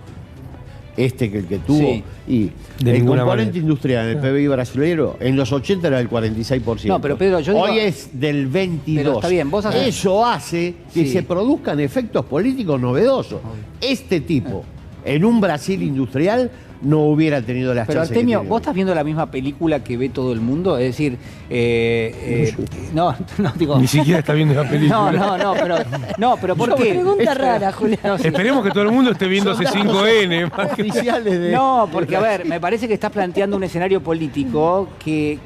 que el que tuvo. Sí. Y el componente industrial en el PBI brasileño en los 80 era del 46%. No, pero Pedro, hoy es del 22%. Pero está bien, vos haces... Eso hace que se produzcan efectos políticos novedosos. Este tipo, en un Brasil industrial, no hubiera tenido las chances. Pero Artemio, ¿vos estás viendo la misma película que ve todo el mundo? Es decir, no digo... Ni siquiera está viendo la película. No, pero ¿por qué? Pregunta rara, Julián. Esperemos que todo el mundo esté viendo C5N. No, porque a ver, me parece que estás planteando un escenario político que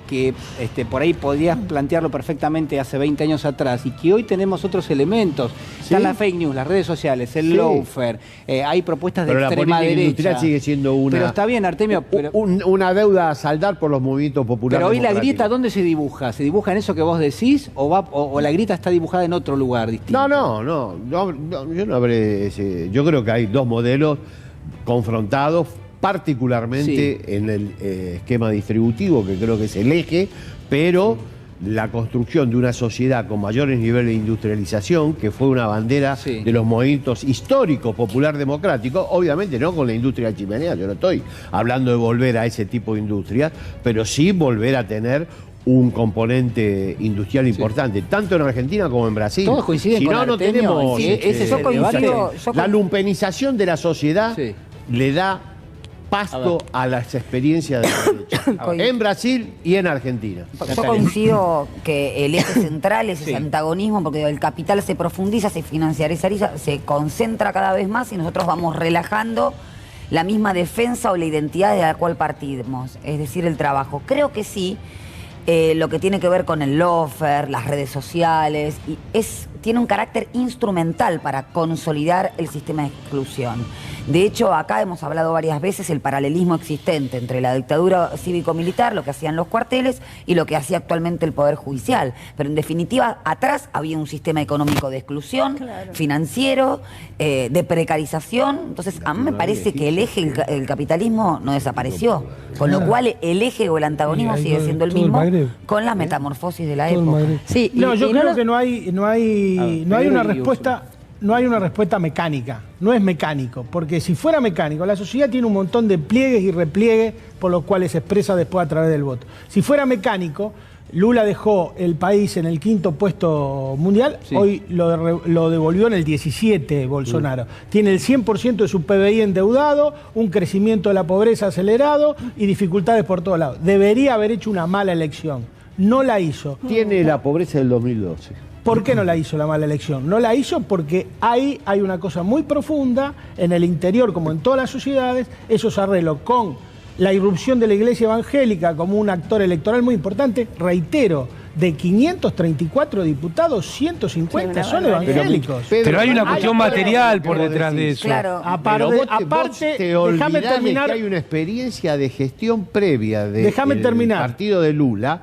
por ahí podías plantearlo perfectamente hace 20 años atrás y que hoy tenemos otros elementos. Están las fake news, las redes sociales, el lawfare, hay propuestas de extrema derecha. Pero la política industrial sigue siendo una está bien, Artemio. Una deuda a saldar por los movimientos populares. Pero hoy la grieta, ¿dónde se dibuja? ¿Se dibuja en eso que vos decís o la grieta está dibujada en otro lugar distinto? No, yo no habré... Yo creo que hay dos modelos confrontados, particularmente en el esquema distributivo, que creo que es el eje, pero la construcción de una sociedad con mayores niveles de industrialización, que fue una bandera de los movimientos históricos popular democráticos, obviamente no con la industria chimenea, yo no estoy hablando de volver a ese tipo de industria, pero sí volver a tener un componente industrial importante, tanto en Argentina como en Brasil. Todos coinciden con no tenemos... La lumpenización de la sociedad le da pasto a las experiencias de la derecha, en Brasil y en Argentina. Yo coincido que el eje central es ese antagonismo, porque el capital se profundiza, se financiariza, se concentra cada vez más y nosotros vamos relajando la misma defensa o la identidad de la cual partimos, es decir, el trabajo. Creo que sí, lo que tiene que ver con el lawfare, las redes sociales, tiene un carácter instrumental para consolidar el sistema de exclusión. De hecho, acá hemos hablado varias veces el paralelismo existente entre la dictadura cívico-militar, lo que hacían los cuarteles, y lo que hacía actualmente el Poder Judicial. Pero en definitiva, atrás había un sistema económico de exclusión, financiero, de precarización. Entonces, a mí me parece que el eje, el capitalismo, no desapareció. Con lo cual, el eje o el antagonismo sigue siendo el mismo, con las metamorfosis de la época. Sí, yo creo que no hay una respuesta. No hay una respuesta mecánica, no es mecánico, porque si fuera mecánico, la sociedad tiene un montón de pliegues y repliegues por los cuales se expresa después a través del voto. Si fuera mecánico, Lula dejó el país en el 5º puesto mundial, hoy lo devolvió en el 17 Bolsonaro. Tiene el 100% de su PBI endeudado, un crecimiento de la pobreza acelerado y dificultades por todos lados. Debería haber hecho una mala elección, no la hizo. Tiene la pobreza del 2012. ¿Por qué no la hizo la mala elección? No la hizo porque ahí hay una cosa muy profunda, en el interior como en todas las sociedades, esos arreglos con la irrupción de la iglesia evangélica como un actor electoral muy importante. Reitero, de 534 diputados, 150 son evangélicos. Pero hay una cuestión material por detrás de eso. Claro. Aparte, déjame terminar. Que hay una experiencia de gestión previa del partido de Lula,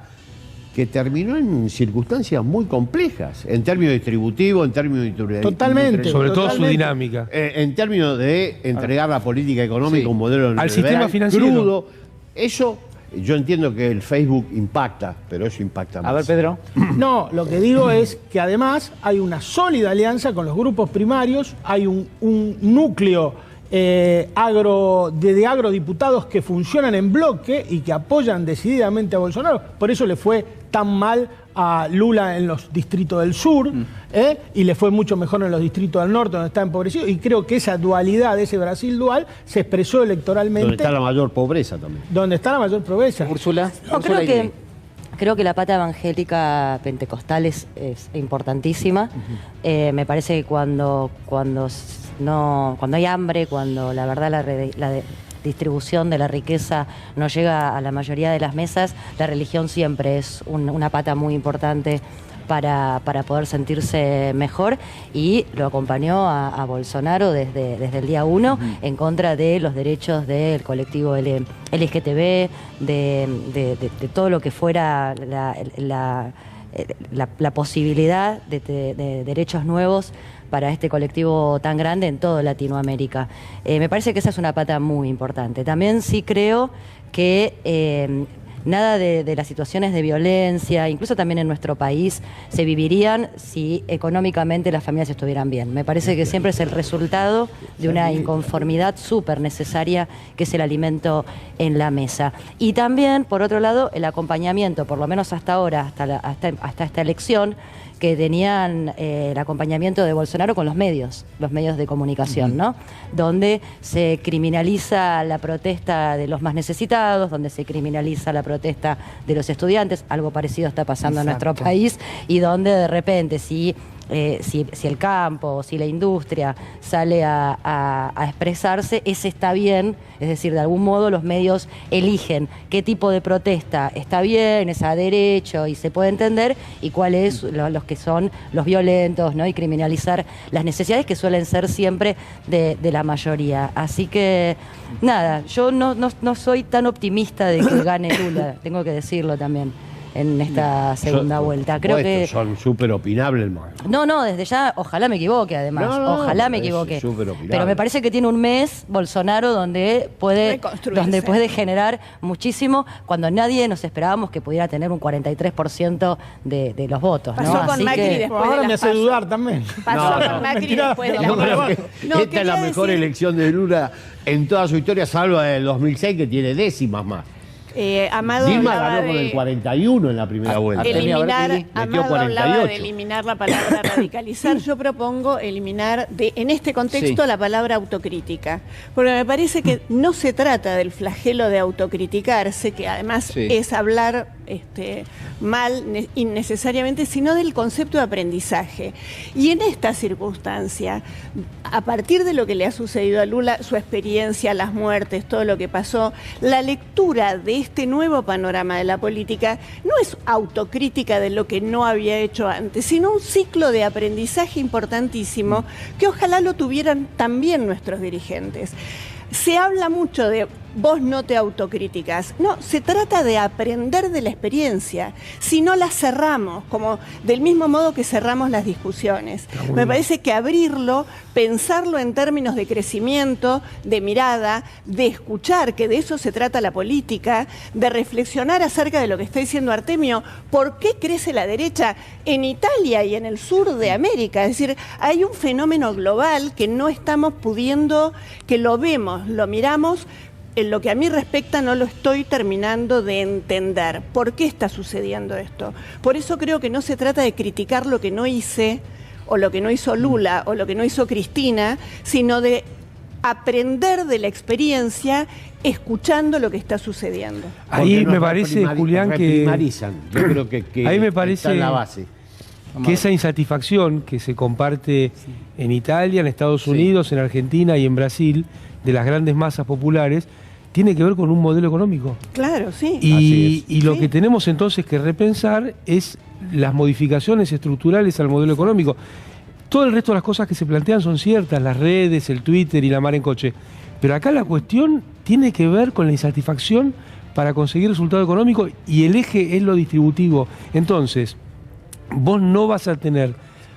que terminó en circunstancias muy complejas, en términos distributivos, en términos totalmente, sobre todo su dinámica. En términos de entregar la política económica, un modelo al sistema financiero crudo. Eso, yo entiendo que el Facebook impacta, pero eso impacta más. A ver, Pedro. No, lo que digo es que además hay una sólida alianza con los grupos primarios, hay un núcleo de agrodiputados que funcionan en bloque y que apoyan decididamente a Bolsonaro. Por eso le fue tan mal a Lula en los distritos del sur y le fue mucho mejor en los distritos del norte, donde está empobrecido. Y creo que esa dualidad, ese Brasil dual, se expresó electoralmente. Donde está la mayor pobreza también. Donde está la mayor pobreza. Úrsula. No, creo que la pata evangélica pentecostal es importantísima. Me parece que cuando hay hambre, cuando la verdad la distribución de la riqueza no llega a la mayoría de las mesas, la religión siempre es una pata muy importante para poder sentirse mejor, y lo acompañó a Bolsonaro desde el día 1 en contra de los derechos del colectivo LGTB, de todo lo que fuera la posibilidad de derechos nuevos para este colectivo tan grande en toda Latinoamérica. Me parece que esa es una pata muy importante. También sí creo que nada de las situaciones de violencia, incluso también en nuestro país, se vivirían si económicamente las familias estuvieran bien. Me parece que siempre es el resultado de una inconformidad súper necesaria, que es el alimento en la mesa. Y también, por otro lado, el acompañamiento, por lo menos hasta ahora, hasta esta elección, que tenían el acompañamiento de Bolsonaro con los medios de comunicación, ¿no? Donde se criminaliza la protesta de los más necesitados, donde se criminaliza la protesta de los estudiantes, algo parecido está pasando en nuestro país, y donde de repente, si si el campo, si la industria sale a expresarse, ese está bien, es decir, de algún modo los medios eligen qué tipo de protesta está bien, es a derecho y se puede entender, y cuáles los que son los violentos, ¿no? Y criminalizar las necesidades que suelen ser siempre de la mayoría. Así que, nada, yo no soy tan optimista de que gane Lula, tengo que decirlo también, en esta segunda vuelta. Creo que son súper opinables, No, desde ya, ojalá me equivoque, además. Ojalá me equivoque. Pero me parece que tiene un mes Bolsonaro donde puede generar muchísimo, cuando nadie nos esperábamos que pudiera tener un 43% de los votos. Pasó con Macri después ahora de me hace dudar también. Pasó con Macri después de las Esta es la mejor elección de Lula en toda su historia, salvo la del 2006, que tiene décimas más. Amado Dilma hablaba ganó con el 41 en la primera vuelta. Amado hablaba de eliminar la palabra radicalizar. Yo propongo eliminar en este contexto la palabra autocrítica, porque me parece que no se trata del flagelo de autocriticarse, que además es hablar mal innecesariamente, sino del concepto de aprendizaje. Y en esta circunstancia, a partir de lo que le ha sucedido a Lula, su experiencia, las muertes, todo lo que pasó, la lectura de este nuevo panorama de la política no es autocrítica de lo que no había hecho antes, sino un ciclo de aprendizaje importantísimo que ojalá lo tuvieran también nuestros dirigentes. Se habla mucho de vos no te autocríticas. No, se trata de aprender de la experiencia. Si no la cerramos, como del mismo modo que cerramos las discusiones. Me parece que abrirlo, pensarlo en términos de crecimiento, de mirada, de escuchar, que de eso se trata la política, de reflexionar acerca de lo que está diciendo Artemio. ¿Por qué crece la derecha en Italia y en el sur de América? Es decir, hay un fenómeno global que no estamos pudiendo, que lo vemos, lo miramos. En lo que a mí respecta no lo estoy terminando de entender. ¿Por qué está sucediendo esto? Por eso creo que no se trata de criticar lo que no hice, o lo que no hizo Lula, o lo que no hizo Cristina, sino de aprender de la experiencia escuchando lo que está sucediendo. Ahí me parece, Julián, que... Yo creo que ahí me parece está en la base. Que esa insatisfacción que se comparte en Italia, en Estados Unidos, en Argentina y en Brasil, de las grandes masas populares, tiene que ver con un modelo económico. Claro, sí. Y lo que tenemos entonces que repensar es las modificaciones estructurales al modelo económico. Todo el resto de las cosas que se plantean son ciertas, las redes, el Twitter y la mar en coche. Pero acá la cuestión tiene que ver con la insatisfacción para conseguir resultado económico, y el eje es lo distributivo. Entonces, vos no vas a tener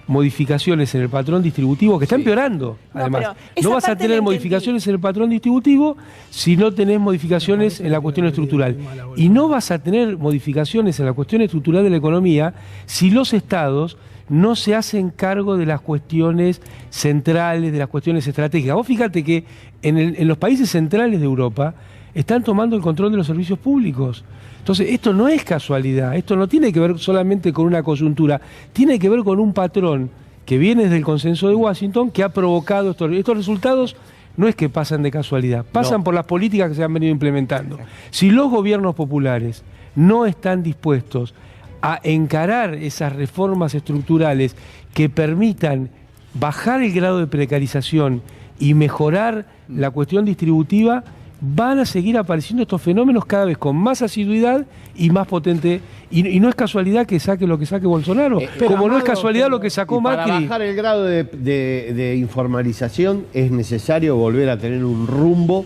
modificaciones en el patrón distributivo, que está empeorando, además. No vas a tener modificaciones en el patrón distributivo si no tenés modificaciones en la cuestión estructural. Y no vas a tener modificaciones en la cuestión estructural de la economía si los estados no se hacen cargo de las cuestiones centrales, de las cuestiones estratégicas. Vos fíjate que en los países centrales de Europa están tomando el control de los servicios públicos. Entonces, esto no es casualidad, esto no tiene que ver solamente con una coyuntura, tiene que ver con un patrón que viene desde el consenso de Washington, que ha provocado estos resultados. No es que pasan de casualidad, pasan por las políticas que se han venido implementando. Si los gobiernos populares no están dispuestos a encarar esas reformas estructurales que permitan bajar el grado de precarización y mejorar la cuestión distributiva, van a seguir apareciendo estos fenómenos cada vez con más asiduidad y más potente. Y no es casualidad que saque lo que saque Bolsonaro, como no es casualidad lo que sacó Macri. Para bajar el grado de informalización es necesario volver a tener un rumbo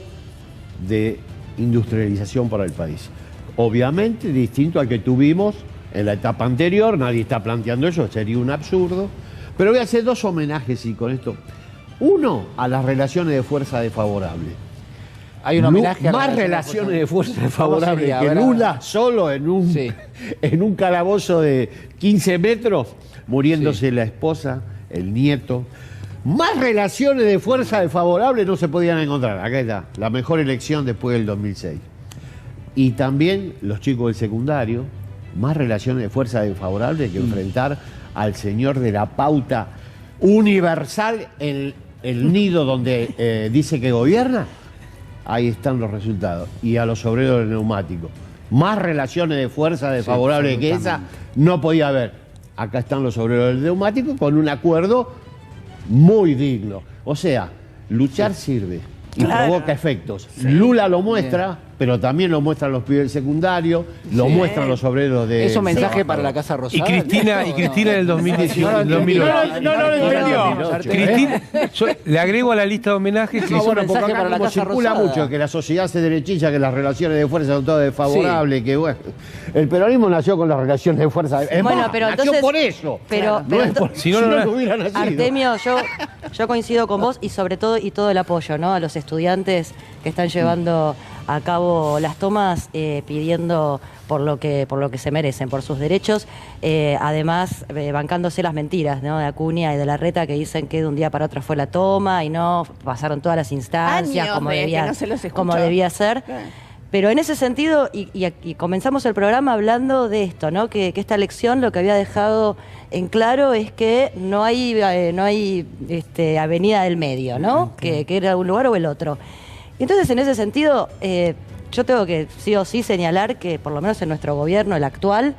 de industrialización para el país. Obviamente distinto al que tuvimos en la etapa anterior, nadie está planteando eso, sería un absurdo. Pero voy a hacer dos homenajes y con esto. Uno, a las relaciones de fuerza desfavorables. Hay un homenaje a más relaciones de fuerza desfavorables que Lula solo en un calabozo de 15 metros, muriéndose la esposa, el nieto. Más relaciones de fuerza desfavorables no se podían encontrar. Acá está, la mejor elección después del 2006. Y también los chicos del secundario, más relaciones de fuerza desfavorables que enfrentar al señor de la pauta universal, el nido donde dice que gobierna. Ahí están los resultados. Y a los obreros del neumático. Más relaciones de fuerza desfavorables que esa no podía haber. acá están los obreros del neumático, con un acuerdo muy digno. O sea, luchar sirve y provoca efectos. Lula lo muestra, pero también lo muestran los pibes del secundario, lo muestran los obreros de... ¿Es un mensaje para la Casa Rosada? Y Cristina en el 2018. No lo entendió. Cristina, yo le agrego a la lista de homenajes que bueno, porque acá como circula mucho que la sociedad se derechiza, que las relaciones de fuerza son todas desfavorables, que bueno, el peronismo nació con las relaciones de fuerza. Bueno, pero nació entonces, por eso. Pero no es por, si no hubiera nacido. Artemio, yo coincido con vos y sobre todo y todo el apoyo, ¿no? A los estudiantes que están llevando a cabo las tomas pidiendo por lo que se merecen, por sus derechos, además bancándose las mentiras, ¿no? De Acuña y de Larreta, que dicen que de un día para otro fue la toma y no pasaron todas las instancias como debía ser. Pero en ese sentido, y comenzamos el programa hablando de esto, ¿no? Que esta elección lo que había dejado en claro es que no hay avenida del medio, ¿no? Que era un lugar o el otro. Entonces, en ese sentido, yo tengo que sí o sí señalar que, por lo menos en nuestro gobierno, el actual,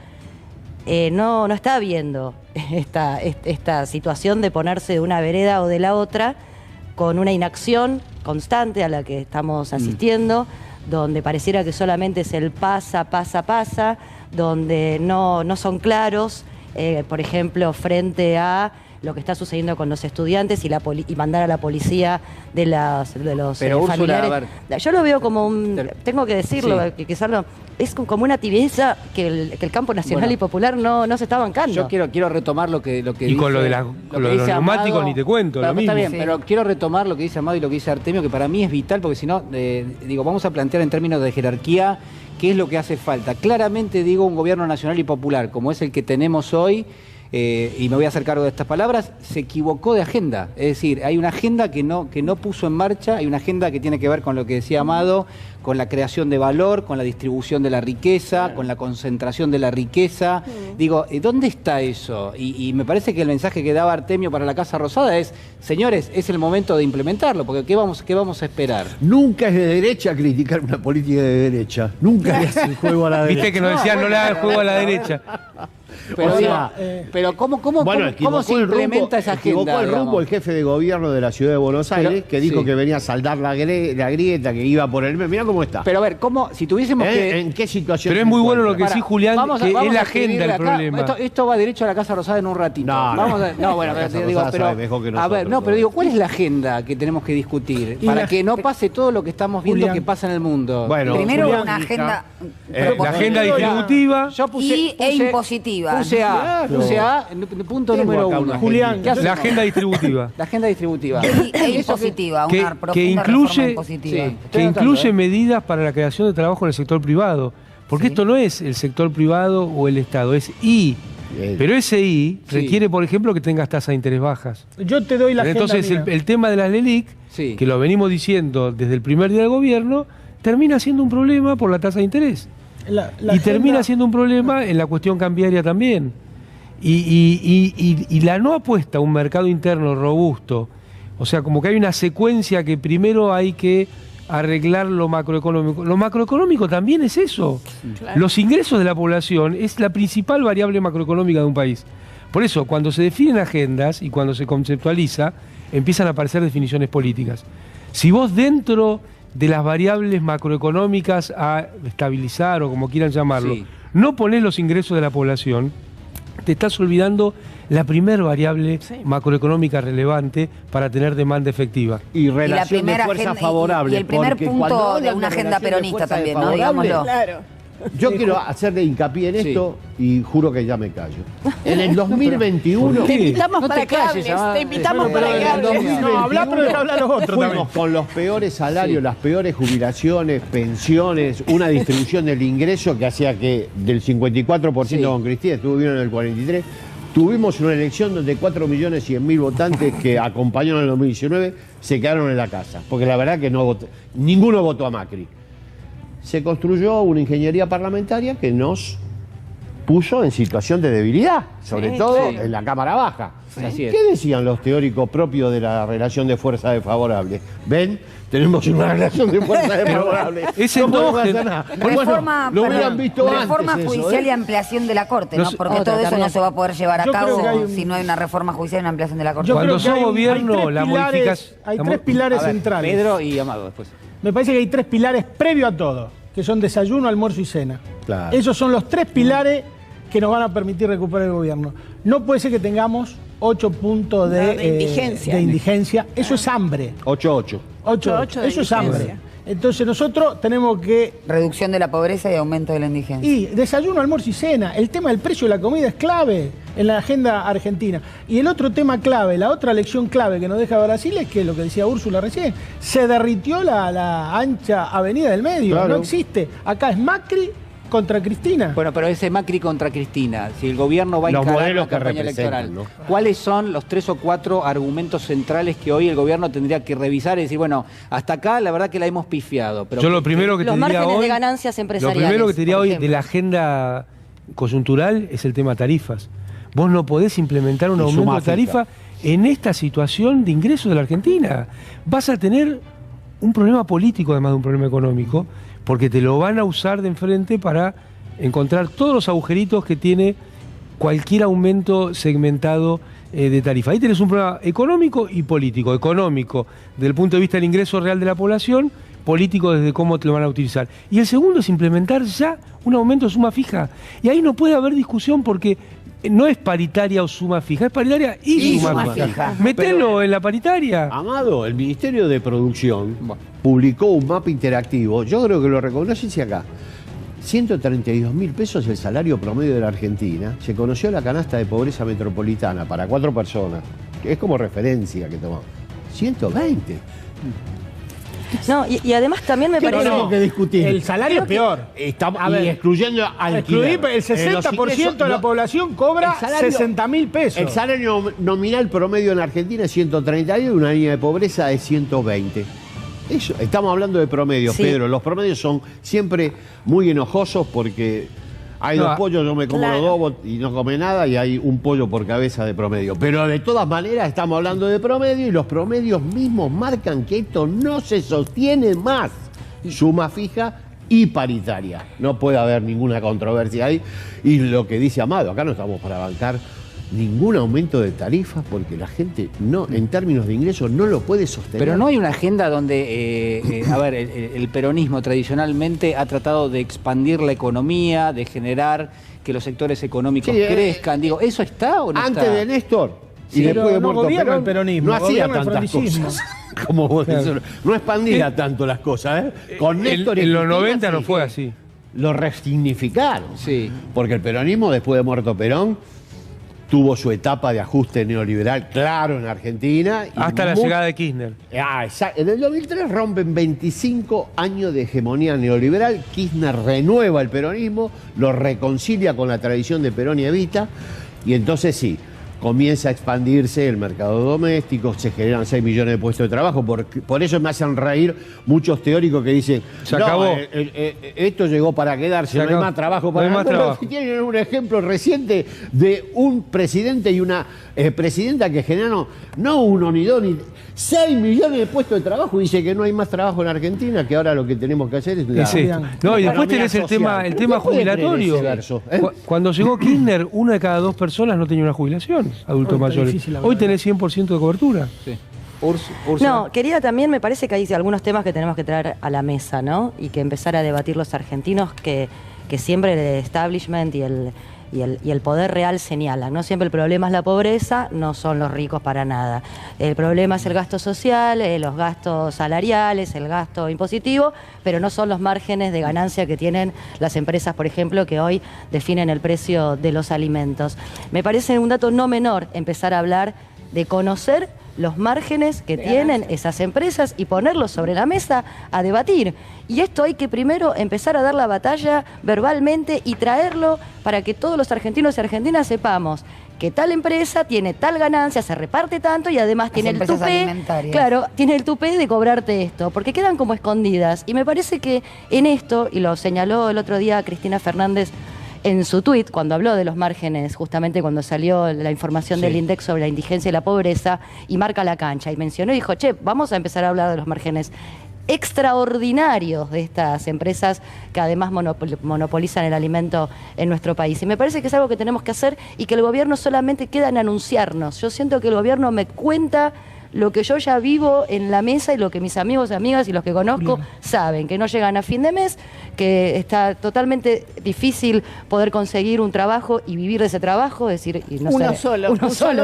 no está viendo esta situación de ponerse de una vereda o de la otra, con una inacción constante a la que estamos asistiendo, donde pareciera que solamente es el pasa, donde no son claros, por ejemplo, frente a lo que está sucediendo con los estudiantes y mandar a la policía de los Pero familiares. Úrsula, a ver. Yo lo veo como tengo que decirlo, que quizás es como una tibieza que el campo nacional y popular no se está bancando. Yo quiero retomar lo que y con lo de los neumáticos ni te cuento, pero, lo mismo. Está bien, pero quiero retomar lo que dice Amado y lo que dice Artemio, que para mí es vital, porque si no, vamos a plantear en términos de jerarquía qué es lo que hace falta. Claramente digo, un gobierno nacional y popular, como es el que tenemos hoy, y me voy a hacer cargo de estas palabras, se equivocó de agenda. Es decir, hay una agenda que no puso en marcha, hay una agenda que tiene que ver con lo que decía Amado, con la creación de valor, con la distribución de la riqueza, con la concentración de la riqueza. Digo, ¿dónde está eso? Y me parece que el mensaje que daba Artemio para la Casa Rosada es, señores, es el momento de implementarlo, porque ¿qué vamos a esperar? Nunca es de derecha criticar una política de derecha. Nunca le hace el juego a la derecha. Viste que nos decían no le haga el juego a la derecha. Pero ¿cómo se implementa esa agenda? Equivocó el rumbo el jefe de gobierno de la ciudad de Buenos Aires, que dijo que venía a saldar la grieta, que iba por el... Mirá cómo está. Pero a ver, si tuviésemos que... ¿En qué situación? Pero es muy bueno lo que sí, Julián, que es la agenda el problema. Esto va derecho a la Casa Rosada en un ratito. ¿Cuál es la agenda que tenemos que discutir para que no pase todo lo que estamos viendo que pasa en el mundo? Bueno, primero una agenda... la agenda distributiva e impositiva. Puse A, punto número 1. Julián, la agenda distributiva. La agenda distributiva. E impositiva, una profunda que reforma impositiva. Que incluye medidas para la creación de trabajo en el sector privado. Porque esto no es el sector privado o el Estado, es I. Pero ese I requiere, por ejemplo, que tengas tasas de interés bajas. Yo te doy la agenda. Entonces, el tema de las LELIC, que lo venimos diciendo desde el primer día del gobierno, termina siendo un problema por la tasa de interés. Termina siendo un problema en la cuestión cambiaria también. Y la no apuesta a un mercado interno robusto, o sea, como que hay una secuencia que primero hay que arreglar lo macroeconómico. Lo macroeconómico también es eso. Claro. Los ingresos de la población es la principal variable macroeconómica de un país. Por eso, cuando se definen agendas y cuando se conceptualiza, empiezan a aparecer definiciones políticas. Si vos dentro de las variables macroeconómicas a estabilizar o como quieran llamarlo, no ponés los ingresos de la población, te estás olvidando la primer variable macroeconómica relevante para tener demanda efectiva. Y relación de fuerza favorable. Y el primer punto de una agenda peronista también, ¿no? Digámoslo. Claro. Yo quiero hacerle hincapié en esto y juro que ya me callo. En el 2021... Te invitamos para que hables, te invitamos para que hables. No, habla, pero deja hablar los otros fuimos también. Con los peores salarios, las peores jubilaciones, pensiones, una distribución del ingreso que hacía que del 54% con Cristina estuvo bien en el 43%. Tuvimos una elección donde 4.100.000 votantes que acompañaron en el 2019 se quedaron en la casa. Porque la verdad que ninguno votó a Macri. Se construyó una ingeniería parlamentaria que nos puso en situación de debilidad, sobre todo en la Cámara Baja. Así es. ¿Qué decían los teóricos propios de la relación de fuerza desfavorable? ¿Ven? Tenemos una relación de fuerza desfavorable. Es no podemos endógeno. hacer nada. Reforma, Bueno, lo hubieran visto reforma antes judicial eso, y ampliación de la Corte, ¿no? Porque todo eso no se va a poder llevar a cabo si no hay una reforma judicial y una ampliación de la Corte. Cuando sos gobierno, la modificación... Hay tres pilares centrales. Pedro y Amado después. Me parece que hay tres pilares previo a todo, que son desayuno, almuerzo y cena. Claro. Esos son los tres pilares que nos van a permitir recuperar el gobierno. No puede ser que tengamos 8 puntos de indigencia. Eso es hambre. 8-8. 8-8. Eso es hambre. Entonces nosotros tenemos que... Reducción de la pobreza y aumento de la indigencia. Y desayuno, almuerzo y cena. El tema del precio de la comida es clave en la agenda argentina. Y el otro tema clave, la otra lección clave que nos deja Brasil es que, lo que decía Úrsula recién, se derritió la ancha avenida del medio. Claro. No existe. Acá es Macri contra Cristina. Bueno, pero ese Macri contra Cristina, si el gobierno va a encarar la campaña electoral, ¿no? ¿Cuáles son los 3 o 4 argumentos centrales que hoy el gobierno tendría que revisar y decir, bueno, hasta acá la verdad que la hemos pifiado? Pero yo lo primero que te los diría márgenes hoy, de ganancias empresariales. Lo primero que te diría por hoy ejemplo. de la agenda coyuntural es el tema tarifas. Vos no podés implementar un aumento de tarifa en esta situación de ingresos de la Argentina. Vas a tener un problema político además de un problema económico, porque te lo van a usar de enfrente para encontrar todos los agujeritos que tiene cualquier aumento segmentado de tarifa. Ahí tenés un problema económico y político. Económico, desde el punto de vista del ingreso real de la población, político desde cómo te lo van a utilizar. Y el segundo es implementar ya un aumento de suma fija. Y ahí no puede haber discusión porque no es paritaria o suma fija, es paritaria y suma fija. Metelo en la paritaria. Amado, el Ministerio de Producción publicó un mapa interactivo, yo creo que lo reconoce acá. 132.000 pesos el salario promedio de la Argentina. Se conoció la canasta de pobreza metropolitana para 4 personas, que es como referencia que tomamos. 120. No, y además también me parece... tenemos que discutir? El salario es peor. Estamos A ver, excluyendo alquiler. El 60% de la población cobra 60.000 pesos. El salario nominal promedio en Argentina es 130 y una línea de pobreza es 120. Eso, estamos hablando de promedios, sí. Pedro. Los promedios son siempre muy enojosos porque hay dos pollos, yo me como los dos y no come nada, y hay un pollo por cabeza de promedio. Pero de todas maneras estamos hablando de promedio y los promedios mismos marcan que esto no se sostiene más. Suma fija y paritaria. No puede haber ninguna controversia ahí. Y lo que dice Amado, acá no estamos para bancar ningún aumento de tarifas porque la gente no, en términos de ingresos, no lo puede sostener. Pero no hay una agenda donde, a ver, el peronismo tradicionalmente ha tratado de expandir la economía, de generar que los sectores económicos crezcan. Digo, ¿eso está o no está? Antes de Néstor y después de muerto Perón, el peronismo, no hacía tantas cosas. Como vos decís, no expandía tanto las cosas. Con Néstor en los 90 no fue así. Lo resignificaron. Sí. Porque el peronismo, después de muerto Perón, tuvo su etapa de ajuste neoliberal claro en Argentina. Hasta la llegada de Kirchner. En el 2003 rompen 25 años de hegemonía neoliberal. Kirchner renueva el peronismo, lo reconcilia con la tradición de Perón y Evita, y entonces sí, comienza a expandirse el mercado doméstico, se generan 6 millones de puestos de trabajo. Por eso me hacen reír muchos teóricos que dicen, se acabó. Esto llegó para quedarse, no hay más trabajo para nosotros. Tienen un ejemplo reciente de un presidente y una presidenta que generaron no 1 ni 2 ni 6 millones de puestos de trabajo. Dice que no hay más trabajo en Argentina, que ahora lo que tenemos que hacer es no, y después tenés el tema jubilatorio. Cuando llegó Kirchner, 1 de cada 2 personas no tenía una jubilación, adultos mayores. Hoy tenés 100% de cobertura. Sí. No, quería también, me parece que hay algunos temas que tenemos que traer a la mesa, ¿no? Y que empezar a debatir los argentinos que siempre el establishment y el poder real señalan, ¿no? Siempre el problema es la pobreza, no son los ricos para nada. El problema es el gasto social, los gastos salariales, el gasto impositivo, pero no son los márgenes de ganancia que tienen las empresas, por ejemplo, que hoy definen el precio de los alimentos. Me parece un dato no menor empezar a hablar de conocer los márgenes que tienen esas empresas y ponerlos sobre la mesa a debatir. Y esto hay que primero empezar a dar la batalla verbalmente y traerlo para que todos los argentinos y argentinas sepamos que tal empresa tiene tal ganancia, se reparte tanto y además tiene el tupé, claro, tiene el tupé de cobrarte esto, porque quedan como escondidas. Y me parece que en esto, y lo señaló el otro día Cristina Fernández en su tuit, cuando habló de los márgenes, justamente cuando salió la información del INDEC sobre la indigencia y la pobreza, y marca la cancha, y mencionó y dijo, che, vamos a empezar a hablar de los márgenes extraordinarios de estas empresas que además monopolizan el alimento en nuestro país. Y me parece que es algo que tenemos que hacer y que el gobierno solamente queda en anunciarnos. Yo siento que el gobierno me cuenta lo que yo ya vivo en la mesa y lo que mis amigos, amigas y los que conozco saben, que no llegan a fin de mes, que está totalmente difícil poder conseguir un trabajo y vivir de ese trabajo, es decir, y no uno ser, solo,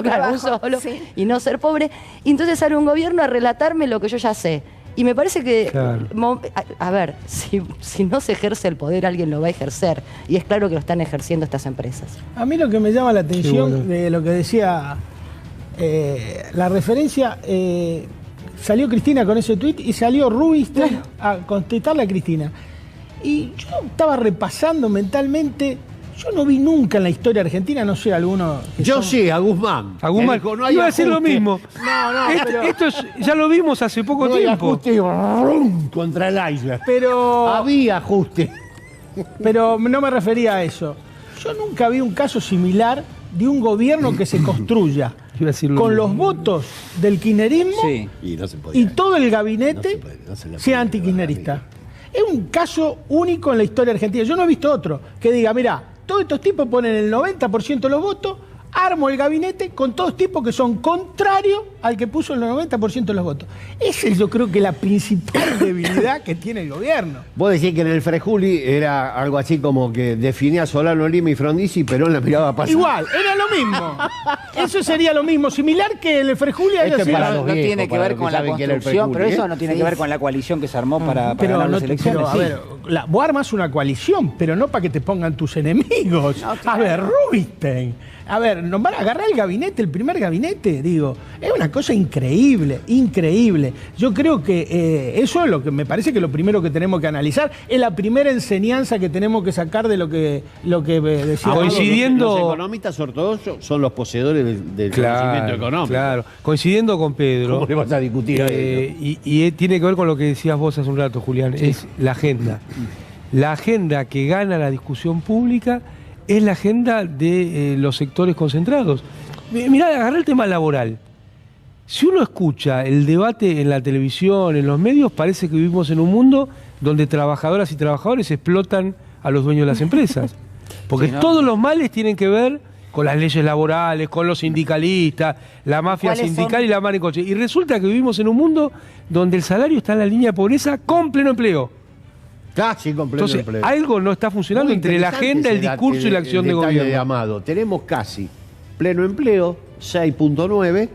claro, uno solo, sí. Y no ser pobre. Y entonces sale un gobierno a relatarme lo que yo ya sé. Y me parece que, claro, a ver, si no se ejerce el poder, alguien lo va a ejercer. Y es claro que lo están ejerciendo estas empresas. A mí lo que me llama la atención de lo que decía la referencia, salió Cristina con ese tuit y salió Rubinstein a contestarle a Cristina. Y yo estaba repasando mentalmente. Yo no vi nunca en la historia argentina, no sé, alguno... Yo sí, a Guzmán. A Guzmán. Dijo, no iba a decir lo mismo. Pero... Esto ya lo vimos hace poco tiempo. Ajuste contra el isla. Pero... Había ajuste. Pero no me refería a eso. Yo nunca vi un caso similar de un gobierno que se construya con los votos del kirchnerismo y todo el gabinete sea antikirchnerista. Es un caso único en la historia argentina. Yo no he visto otro que diga, mira, todos estos tipos ponen el 90% de los votos, armo el gabinete con todos tipos que son contrarios al que puso el 90% de los votos. Esa es, yo creo, que la principal debilidad que tiene el gobierno. Vos decís que en el Frejuli era algo así como que definía Solano, Lima y Frondizi, pero él la miraba pasar. Igual, era lo mismo. Eso sería lo mismo, similar que el Frejuli haya sido. No tiene que ver con la construcción, pero eso no tiene que ver con la coalición que se armó para ganar las elecciones. Pero, a ver, vos armas una coalición, pero no para que te pongan tus enemigos. No, claro. A ver, Rubinstein. A ver, nos van a agarrar el gabinete, el primer gabinete, digo. Es una cosa increíble, increíble. Yo creo que eso es lo que me parece que lo primero que tenemos que analizar. Es la primera enseñanza que tenemos que sacar de lo que decía. Coincidiendo... Los economistas ortodoxos son los poseedores del conocimiento económico. Claro, coincidiendo con Pedro. ¿Cómo le vas a discutir a ello? Y tiene que ver con lo que decías vos hace un rato, Julián, es la agenda. La agenda que gana la discusión pública es la agenda de los sectores concentrados. Mirá, agarrá el tema laboral. Si uno escucha el debate en la televisión, en los medios, parece que vivimos en un mundo donde trabajadoras y trabajadores explotan a los dueños de las empresas. Porque todos los males tienen que ver con las leyes laborales, con los sindicalistas, la mafia sindical y la maricoche. Y resulta que vivimos en un mundo donde el salario está en la línea de pobreza con pleno empleo. Casi con pleno Entonces, empleo. Algo no está funcionando entre la agenda, el discurso y la acción de gobierno. De Amado. Tenemos casi pleno empleo, 6.9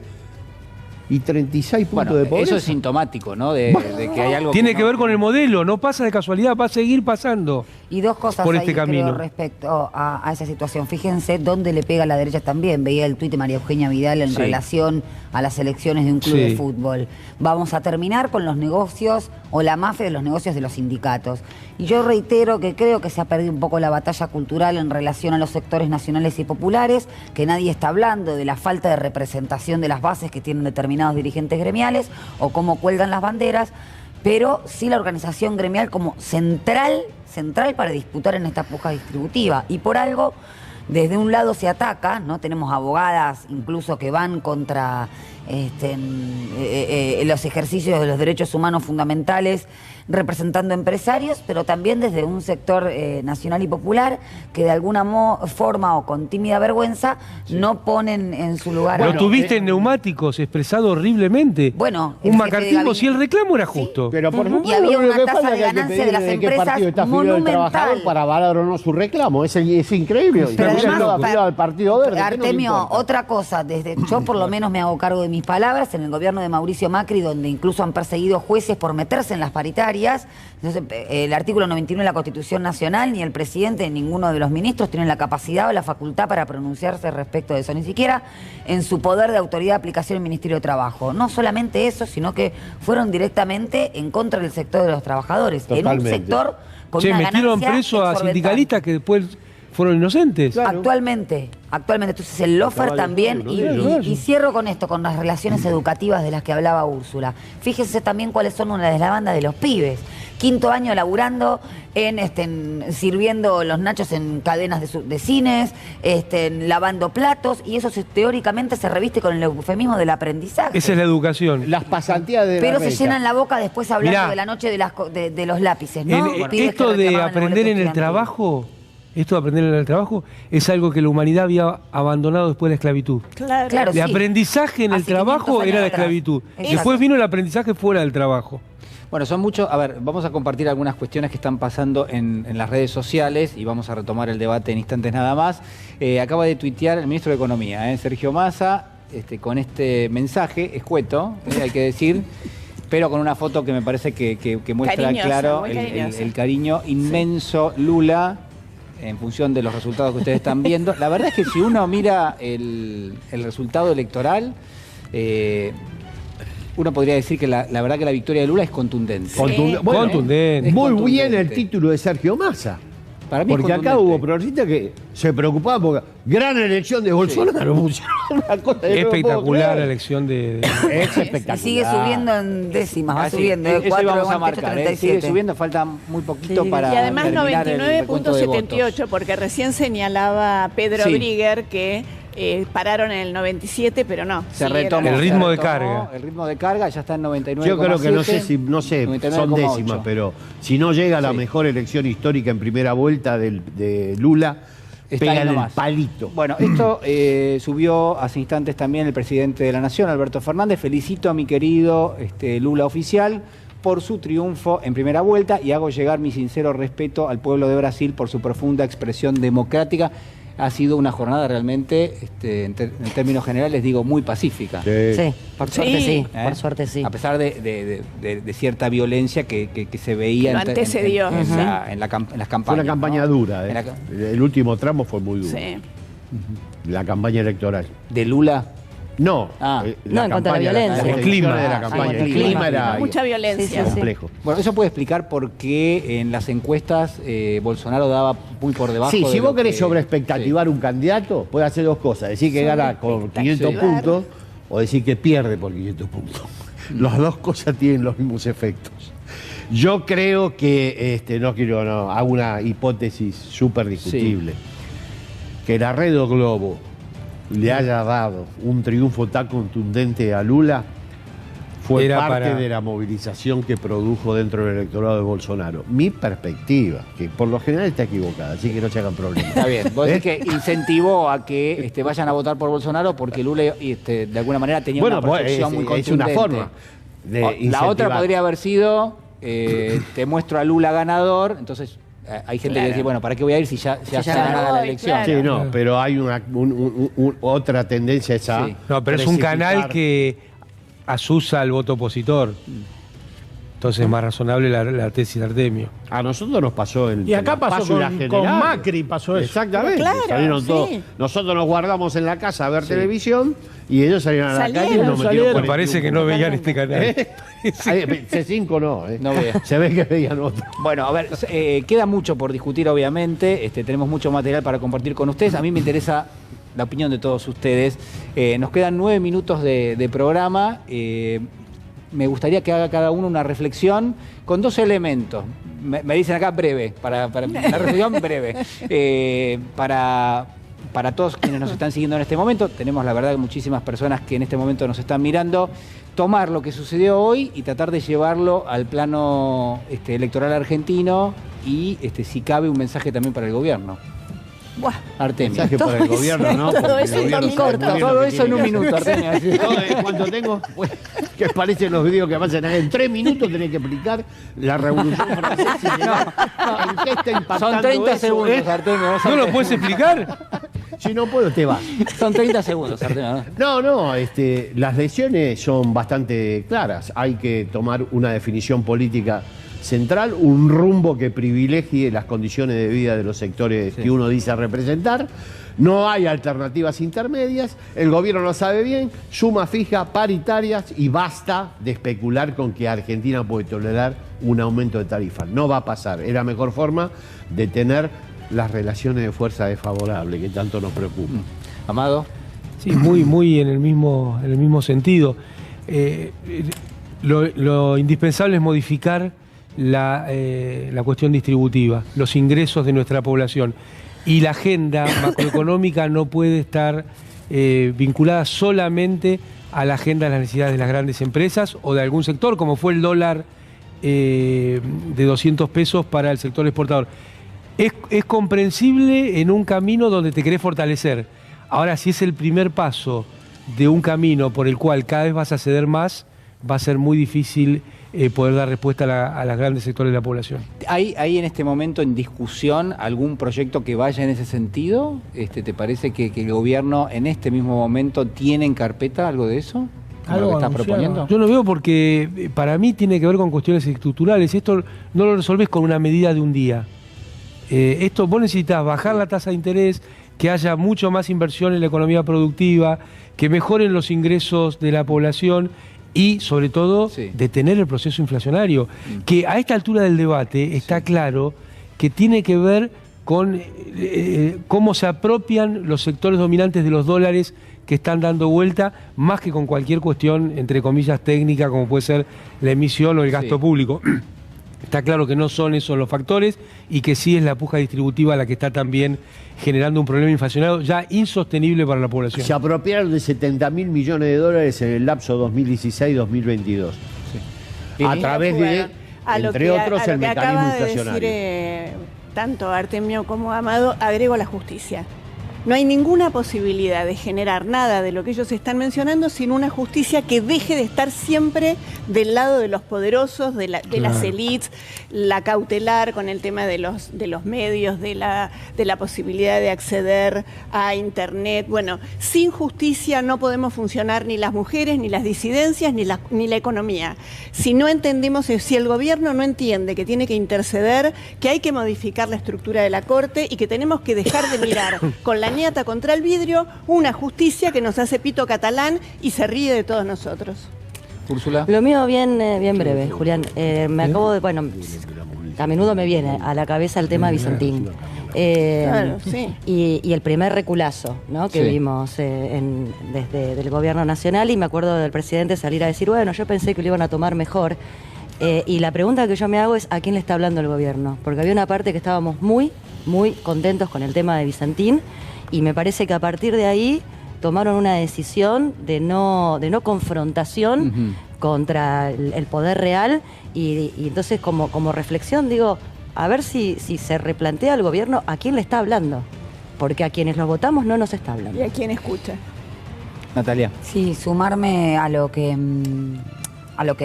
y 36 puntos de pobreza. Eso es sintomático, ¿no? De que hay algo. Tiene que ver con el modelo, no pasa de casualidad, va a seguir pasando. Y dos cosas por ahí, este camino. creo, respecto a esa situación. Fíjense dónde le pega a la derecha también. Veía el tuit de María Eugenia Vidal en relación a las elecciones de un club de fútbol. Vamos a terminar con los negocios o la mafia de los negocios de los sindicatos. Y yo reitero que creo que se ha perdido un poco la batalla cultural en relación a los sectores nacionales y populares, que nadie está hablando de la falta de representación de las bases que tienen determinados dirigentes gremiales o cómo cuelgan las banderas, pero sí la organización gremial como central para disputar en esta puja distributiva. Y por algo, desde un lado se ataca, ¿no? Tenemos abogadas incluso que van contra los ejercicios de los derechos humanos fundamentales representando empresarios, pero también desde un sector nacional y popular que de alguna forma o con tímida vergüenza no ponen en su lugar. Lo tuviste en neumáticos expresado horriblemente. Bueno, un macartismo, si el reclamo era justo. Pero por y había una tasa de ganancia de las empresas monumental para valorar o no su reclamo. Es increíble. Pero además, al Partido Verde. Artemio, otra cosa, yo por lo menos me hago cargo de mis palabras, en el gobierno de Mauricio Macri, donde incluso han perseguido jueces por meterse en las paritarias. Entonces, el artículo 91 de la Constitución Nacional, ni el presidente ni ninguno de los ministros tienen la capacidad o la facultad para pronunciarse respecto de eso, ni siquiera en su poder de autoridad de aplicación del Ministerio de Trabajo. No solamente eso, sino que fueron directamente en contra del sector de los trabajadores. Totalmente. En un sector con una metieron ganancia preso a sindicalistas que después fueron inocentes. Claro. Actualmente. Entonces el lawfare también, y cierro con esto, con las relaciones educativas de las que hablaba Úrsula. Fíjense también cuáles son una de las bandas de los pibes. 5º año laburando en sirviendo los nachos en cadenas de cines, lavando platos, y eso teóricamente se reviste con el eufemismo del aprendizaje. Esa es la educación. Las pasantías de Pero se llenan la boca después hablando de la noche de los lápices, ¿no? Esto de aprender en el trabajo... Esto de aprender en el trabajo es algo que la humanidad había abandonado después de la esclavitud. Claro, el aprendizaje en el trabajo era la esclavitud. Después vino el aprendizaje fuera del trabajo. Bueno, son muchos. A ver, vamos a compartir algunas cuestiones que están pasando en las redes sociales y vamos a retomar el debate en instantes nada más. Acaba de tuitear el ministro de Economía, Sergio Massa, con este mensaje escueto, hay que decir, pero con una foto que me parece que muestra claro el cariño inmenso. Lula, en función de los resultados que ustedes están viendo. La verdad es que si uno mira el resultado electoral, uno podría decir que la verdad que la victoria de Lula es contundente. Contundente. Muy bien el título de Sergio Massa. Para mí porque acá hubo progresistas que se preocupaban porque gran elección de Bolsonaro. Una cosa espectacular la elección de... Es espectacular. Y sigue subiendo en décimas, va subiendo. Eso vamos a marcar, sigue subiendo, falta muy poquito para y además terminar 99.78, porque recién señalaba Pedro Brigger que pararon en el 97, pero no. Se retomó. El ritmo de carga. El ritmo de carga ya está en 99,7. Yo creo que no sé, son décimas, pero si no llega a la mejor elección histórica en primera vuelta de Lula, pega el palito. Bueno, esto subió hace instantes también el presidente de la Nación, Alberto Fernández. Felicito a mi querido Lula oficial por su triunfo en primera vuelta y hago llegar mi sincero respeto al pueblo de Brasil por su profunda expresión democrática. Ha sido una jornada realmente, en términos generales, digo, muy pacífica. Sí, por suerte sí. Por suerte sí. A pesar de cierta violencia que se veía lo antecedió. En las campañas. Fue una campaña dura. El último tramo fue muy duro. Sí. La campaña electoral. ¿De Lula? No, en cuanto a la violencia. El clima de la campaña. El clima era mucha violencia. Complejo. Bueno, eso puede explicar por qué en las encuestas Bolsonaro daba muy por debajo. Sí, si vos querés sobreexpectativar un candidato, puede hacer dos cosas. Decir que gana con 500 puntos o decir que pierde por 500 puntos. Las dos cosas tienen los mismos efectos. Yo creo que, hago una hipótesis súper discutible. Que la Red Globo le haya dado un triunfo tan contundente a Lula fue parte de la movilización que produjo dentro del electorado de Bolsonaro. Mi perspectiva, que por lo general está equivocada, así que no se hagan problemas. Está bien, vos decís que incentivó a que vayan a votar por Bolsonaro porque Lula de alguna manera tenía una proyección muy contundente. Es una forma de incentivar. La otra podría haber sido, te muestro a Lula ganador, entonces... Hay gente que dice, bueno, ¿para qué voy a ir si ya se ganada la elección? Claro. Sí, no, pero hay otra tendencia esa. Sí. No, pero es un canal que asusa al voto opositor. Entonces es más razonable la tesis de Artemio. A nosotros nos pasó el... Y acá pasó con Macri, pasó eso. Exactamente. Claro, salieron todos. Nosotros nos guardamos en la casa a ver televisión y ellos salieron a la calle y nos metieron. Me parece que no veían este canal. C5 no. No veo. Se ve que veían otro. Bueno, a ver, queda mucho por discutir, obviamente. Tenemos mucho material para compartir con ustedes. A mí me interesa la opinión de todos ustedes. Nos quedan 9 minutos de programa. Me gustaría que haga cada uno una reflexión con 2 elementos. Me dicen acá breve, para una reflexión breve. Para todos quienes nos están siguiendo en este momento, tenemos la verdad muchísimas personas que en este momento nos están mirando, tomar lo que sucedió hoy y tratar de llevarlo al plano electoral argentino y si cabe un mensaje también para el gobierno. Buah. Artemio. Mensaje para el gobierno, ¿no? Todo eso en un minuto, Artemio. ¿Cuánto tengo? Que parecen los videos que pasan en 3 minutos tenés que explicar la Revolución Francesa. ¿En qué está impactando? Son 30 segundos, Artemio. ¿No lo puedes explicar? Si no puedo, te vas. Son 30 segundos, Artemio. No, las lesiones son bastante claras. Hay que tomar una definición política central, un rumbo que privilegie las condiciones de vida de los sectores que uno dice representar. No hay alternativas intermedias, el gobierno lo sabe bien, suma fija, paritarias y basta de especular con que Argentina puede tolerar un aumento de tarifas. No va a pasar, es la mejor forma de tener las relaciones de fuerza desfavorables que tanto nos preocupan. Amado. Sí, muy en el mismo sentido. Lo indispensable es modificar la cuestión distributiva, los ingresos de nuestra población. Y la agenda macroeconómica no puede estar vinculada solamente a la agenda de las necesidades de las grandes empresas o de algún sector, como fue el dólar de 200 pesos para el sector exportador. Es comprensible en un camino donde te querés fortalecer. Ahora, si es el primer paso de un camino por el cual cada vez vas a ceder más, va a ser muy difícil poder dar respuesta a los grandes sectores de la población. ¿Hay en este momento en discusión algún proyecto que vaya en ese sentido? ¿Te parece que el gobierno en este mismo momento tiene en carpeta algo de eso? ¿Algo que está proponiendo? Yo lo veo porque para mí tiene que ver con cuestiones estructurales. Esto no lo resolvés con una medida de un día. Esto vos necesitas bajar la tasa de interés, que haya mucho más inversión en la economía productiva, que mejoren los ingresos de la población y, sobre todo, detener el proceso inflacionario, que a esta altura del debate está claro que tiene que ver con cómo se apropian los sectores dominantes de los dólares que están dando vuelta, más que con cualquier cuestión, entre comillas, técnica, como puede ser la emisión o el gasto público. Está claro que no son esos los factores y que sí es la puja distributiva la que está también generando un problema inflacionario ya insostenible para la población. Se apropiaron de 70.000 millones de dólares en el lapso 2016-2022. Sí. A través de, entre otros, el mecanismo inflacionario. Decir, tanto Artemio como Amado, agrego la justicia. No hay ninguna posibilidad de generar nada de lo que ellos están mencionando sin una justicia que deje de estar siempre del lado de los poderosos, de las élites, la cautelar con el tema de los medios, de la posibilidad de acceder a Internet. Bueno, sin justicia no podemos funcionar ni las mujeres, ni las disidencias, ni la economía. Si no entendemos, si el gobierno no entiende que tiene que interceder, que hay que modificar la estructura de la Corte y que tenemos que dejar de mirar con la ñata contra el vidrio una justicia que nos hace pito catalán y se ríe de todos nosotros. Úrsula. Lo mío bien breve, Julián. Me acabo de, a menudo me viene a la cabeza el tema Vicentín. Claro, sí. Y el primer reculazo, ¿no?, que vimos desde el gobierno nacional, y me acuerdo del presidente salir a decir, bueno, yo pensé que lo iban a tomar mejor. Y la pregunta que yo me hago es, ¿a quién le está hablando el gobierno? Porque había una parte que estábamos muy contentos con el tema de Vicentín, y me parece que a partir de ahí tomaron una decisión de no confrontación contra el poder real, y entonces como reflexión digo, a ver si se replantea el gobierno a quién le está hablando, porque a quienes lo votamos no nos está hablando. ¿Y a quién escucha? Natalia. Sí, sumarme a lo que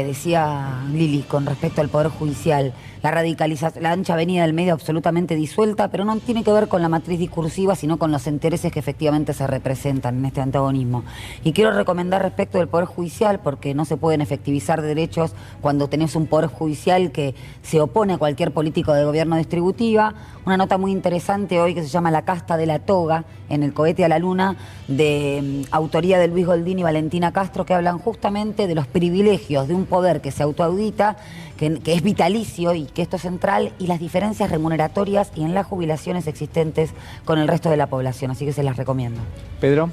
decía Lili con respecto al Poder Judicial. La radicalización, la ancha avenida del medio absolutamente disuelta, pero no tiene que ver con la matriz discursiva, sino con los intereses que efectivamente se representan en este antagonismo. Y quiero recomendar respecto del Poder Judicial, porque no se pueden efectivizar derechos cuando tenés un Poder Judicial que se opone a cualquier político de gobierno distributiva. Una nota muy interesante hoy que se llama La casta de la toga, en el cohete a la luna, de autoría de Luis Goldín y Valentina Castro, que hablan justamente de los privilegios de un poder que se autoaudita, que es vitalicio y que esto es central, y las diferencias remuneratorias y en las jubilaciones existentes con el resto de la población. Así que se las recomiendo. Pedro.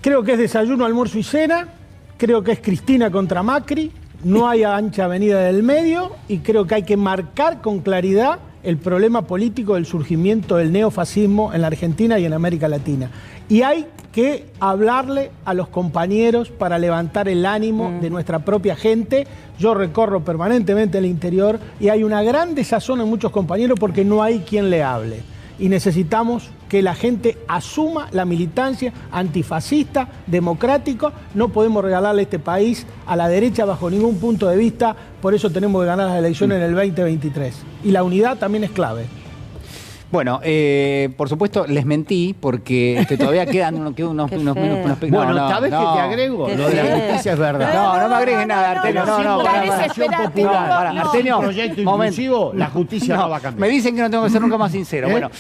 Creo que es desayuno, almuerzo y cena. Creo que es Cristina contra Macri. No hay ancha avenida del medio, y creo que hay que marcar con claridad el problema político del surgimiento del neofascismo en la Argentina y en América Latina. Y hay que hablarle a los compañeros para levantar el ánimo de nuestra propia gente. Yo recorro permanentemente el interior y hay una gran desazón en muchos compañeros porque no hay quien le hable. Y necesitamos que la gente asuma la militancia antifascista, democrático. No podemos regalarle este país a la derecha bajo ningún punto de vista. Por eso tenemos que ganar las elecciones en el 2023. Y la unidad también es clave. Bueno, por supuesto, les mentí porque todavía quedan unos Bueno, ¿sabes qué te agrego? Lo de la justicia es verdad. No me agregues nada, Artemio. Artemio, un proyecto inclusivo, la justicia no va a cambiar. Me dicen que no tengo que ser nunca más sincero. Bueno,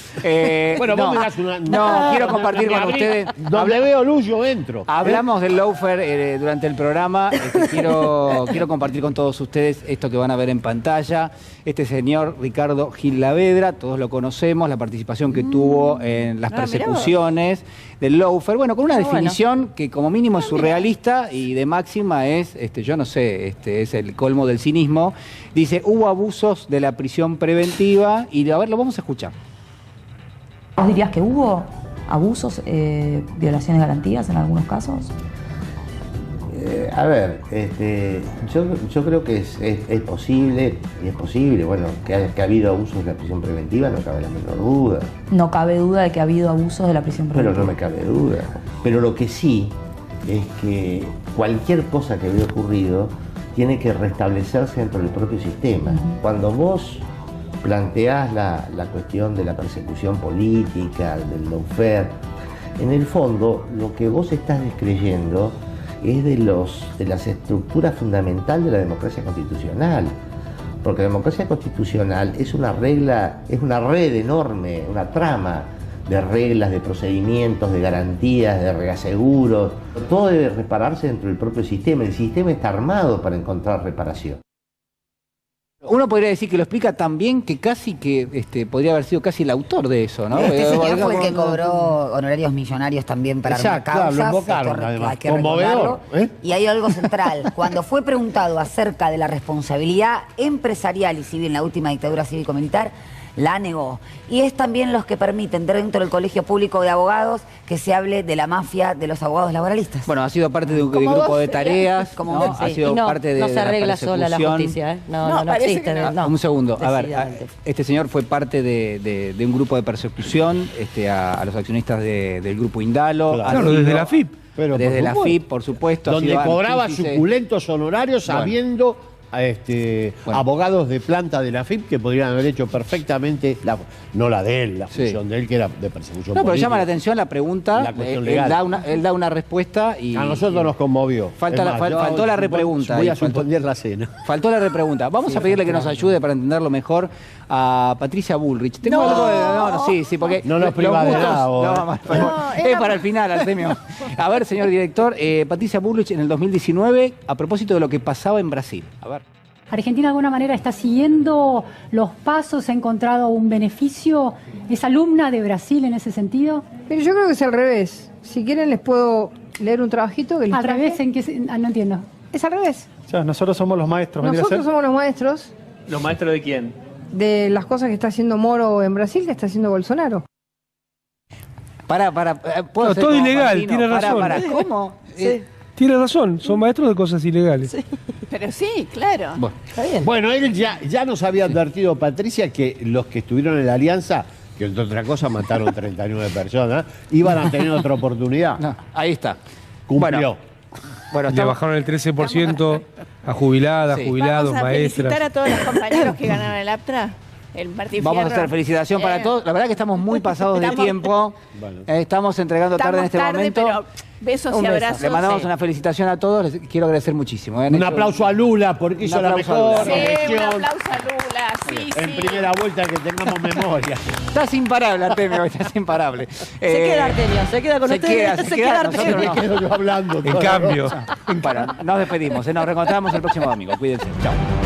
vos me das una... No, quiero compartir con ustedes. Donde veo luz, yo entro. Hablamos del lawfare durante el programa. Quiero compartir con todos ustedes esto que van a ver en pantalla. Este señor Ricardo Gil Lavedra, todos lo conocemos. recordemos la participación que tuvo en las persecuciones del lawfare. Bueno, con una definición que como mínimo es surrealista y de máxima es, yo no sé, es el colmo del cinismo. Dice, hubo abusos de la prisión preventiva y a ver, lo vamos a escuchar. ¿Vos dirías que hubo abusos, violaciones de garantías en algunos casos? A ver, yo creo que es posible, y es posible, bueno, que ha habido abusos de la prisión preventiva, no cabe la menor duda. No cabe duda de que ha habido abusos de la prisión preventiva. Pero no me cabe duda. Pero lo que sí es que cualquier cosa que haya ocurrido tiene que restablecerse dentro del propio sistema. Cuando vos planteás la cuestión de la persecución política, del lawfare, en el fondo lo que vos estás descreyendo es de las estructuras fundamentales de la democracia constitucional. Porque la democracia constitucional es una regla, es una red enorme, una trama de reglas, de procedimientos, de garantías, de reaseguros. Todo debe repararse dentro del propio sistema. El sistema está armado para encontrar reparación. Uno podría decir que lo explica tan bien que casi que podría haber sido casi el autor de eso, ¿no? Este señor fue el que cobró honorarios millonarios también para armar causas. Lo invocaron, además. Hay que recordarlo. Y hay algo central. Cuando fue preguntado acerca de la responsabilidad empresarial y civil en la última dictadura cívico-militar, la negó. Y es también los que permiten dentro del Colegio Público de Abogados que se hable de la mafia de los abogados laboralistas. Bueno, ha sido parte de un grupo de tareas, ¿no? Ha sido parte de no se arregla sola la justicia, ¿eh? No existe. Un segundo, a ver, este señor fue parte de un grupo de persecución a los accionistas del grupo Indalo. Claro, desde la FIP. Pero desde la FIP, por supuesto. Donde cobraba suculentos honorarios habiendo abogados de planta de la FIP que podrían haber hecho perfectamente, no la de él, la función de él, que era de persecución política. Pero llama la atención la pregunta, la cuestión legal. Él da una respuesta y... A nosotros nos conmovió. Faltó la repregunta. Voy a suspender la cena. Faltó la repregunta. Vamos a pedirle que nos ayude para entenderlo mejor a Patricia Bullrich. Tengo algo de... Sí, porque... No nos priva de nada. Es para el final, Artemio. A ver, señor director, Patricia Bullrich en el 2019, a propósito de lo que pasaba en Brasil. A ver. ¿Argentina de alguna manera está siguiendo los pasos, ha encontrado un beneficio? ¿Es alumna de Brasil en ese sentido? Pero yo creo que es al revés. Si quieren les puedo leer un trabajito que les ¿Al traje. revés? ¿En qué? No entiendo. Es al revés. O sea, nosotros somos los maestros. Nosotros somos los maestros. ¿Los maestros de quién? De las cosas que está haciendo Moro en Brasil, que está haciendo Bolsonaro. ¿puedo todo ilegal, tiene razón. ¿Cómo? Sí. Tiene razón, son maestros de cosas ilegales. Sí. Pero sí, claro. Está bien. Bueno, él ya nos había advertido, Patricia, que los que estuvieron en la alianza, que entre otra cosa mataron 39 personas, iban a tener otra oportunidad. No, ahí está. Cumplió. Bueno, le bajaron el 13% a jubiladas, jubilados, Vamos a maestras. felicitar a todos los compañeros que ganaron el APTRA. El Martín Vamos Fierro. a hacer felicitación para todos. La verdad que estamos muy pasados de tiempo. Estamos entregando tarde en este momento. Pero besos y abrazos. Le mandamos una felicitación a todos. Les quiero agradecer muchísimo. Un aplauso a Lula porque hizo la mejor Sí, un aplauso a Lula. Sí, en primera vuelta que tengamos memoria. Estás imparable, Artemio. Estás imparable. Se queda Artemio. Se queda con ustedes. Se queda Artemio. Me quedo yo hablando. En cambio. Nos despedimos. Nos reencontramos el próximo domingo. Cuídense. Chao.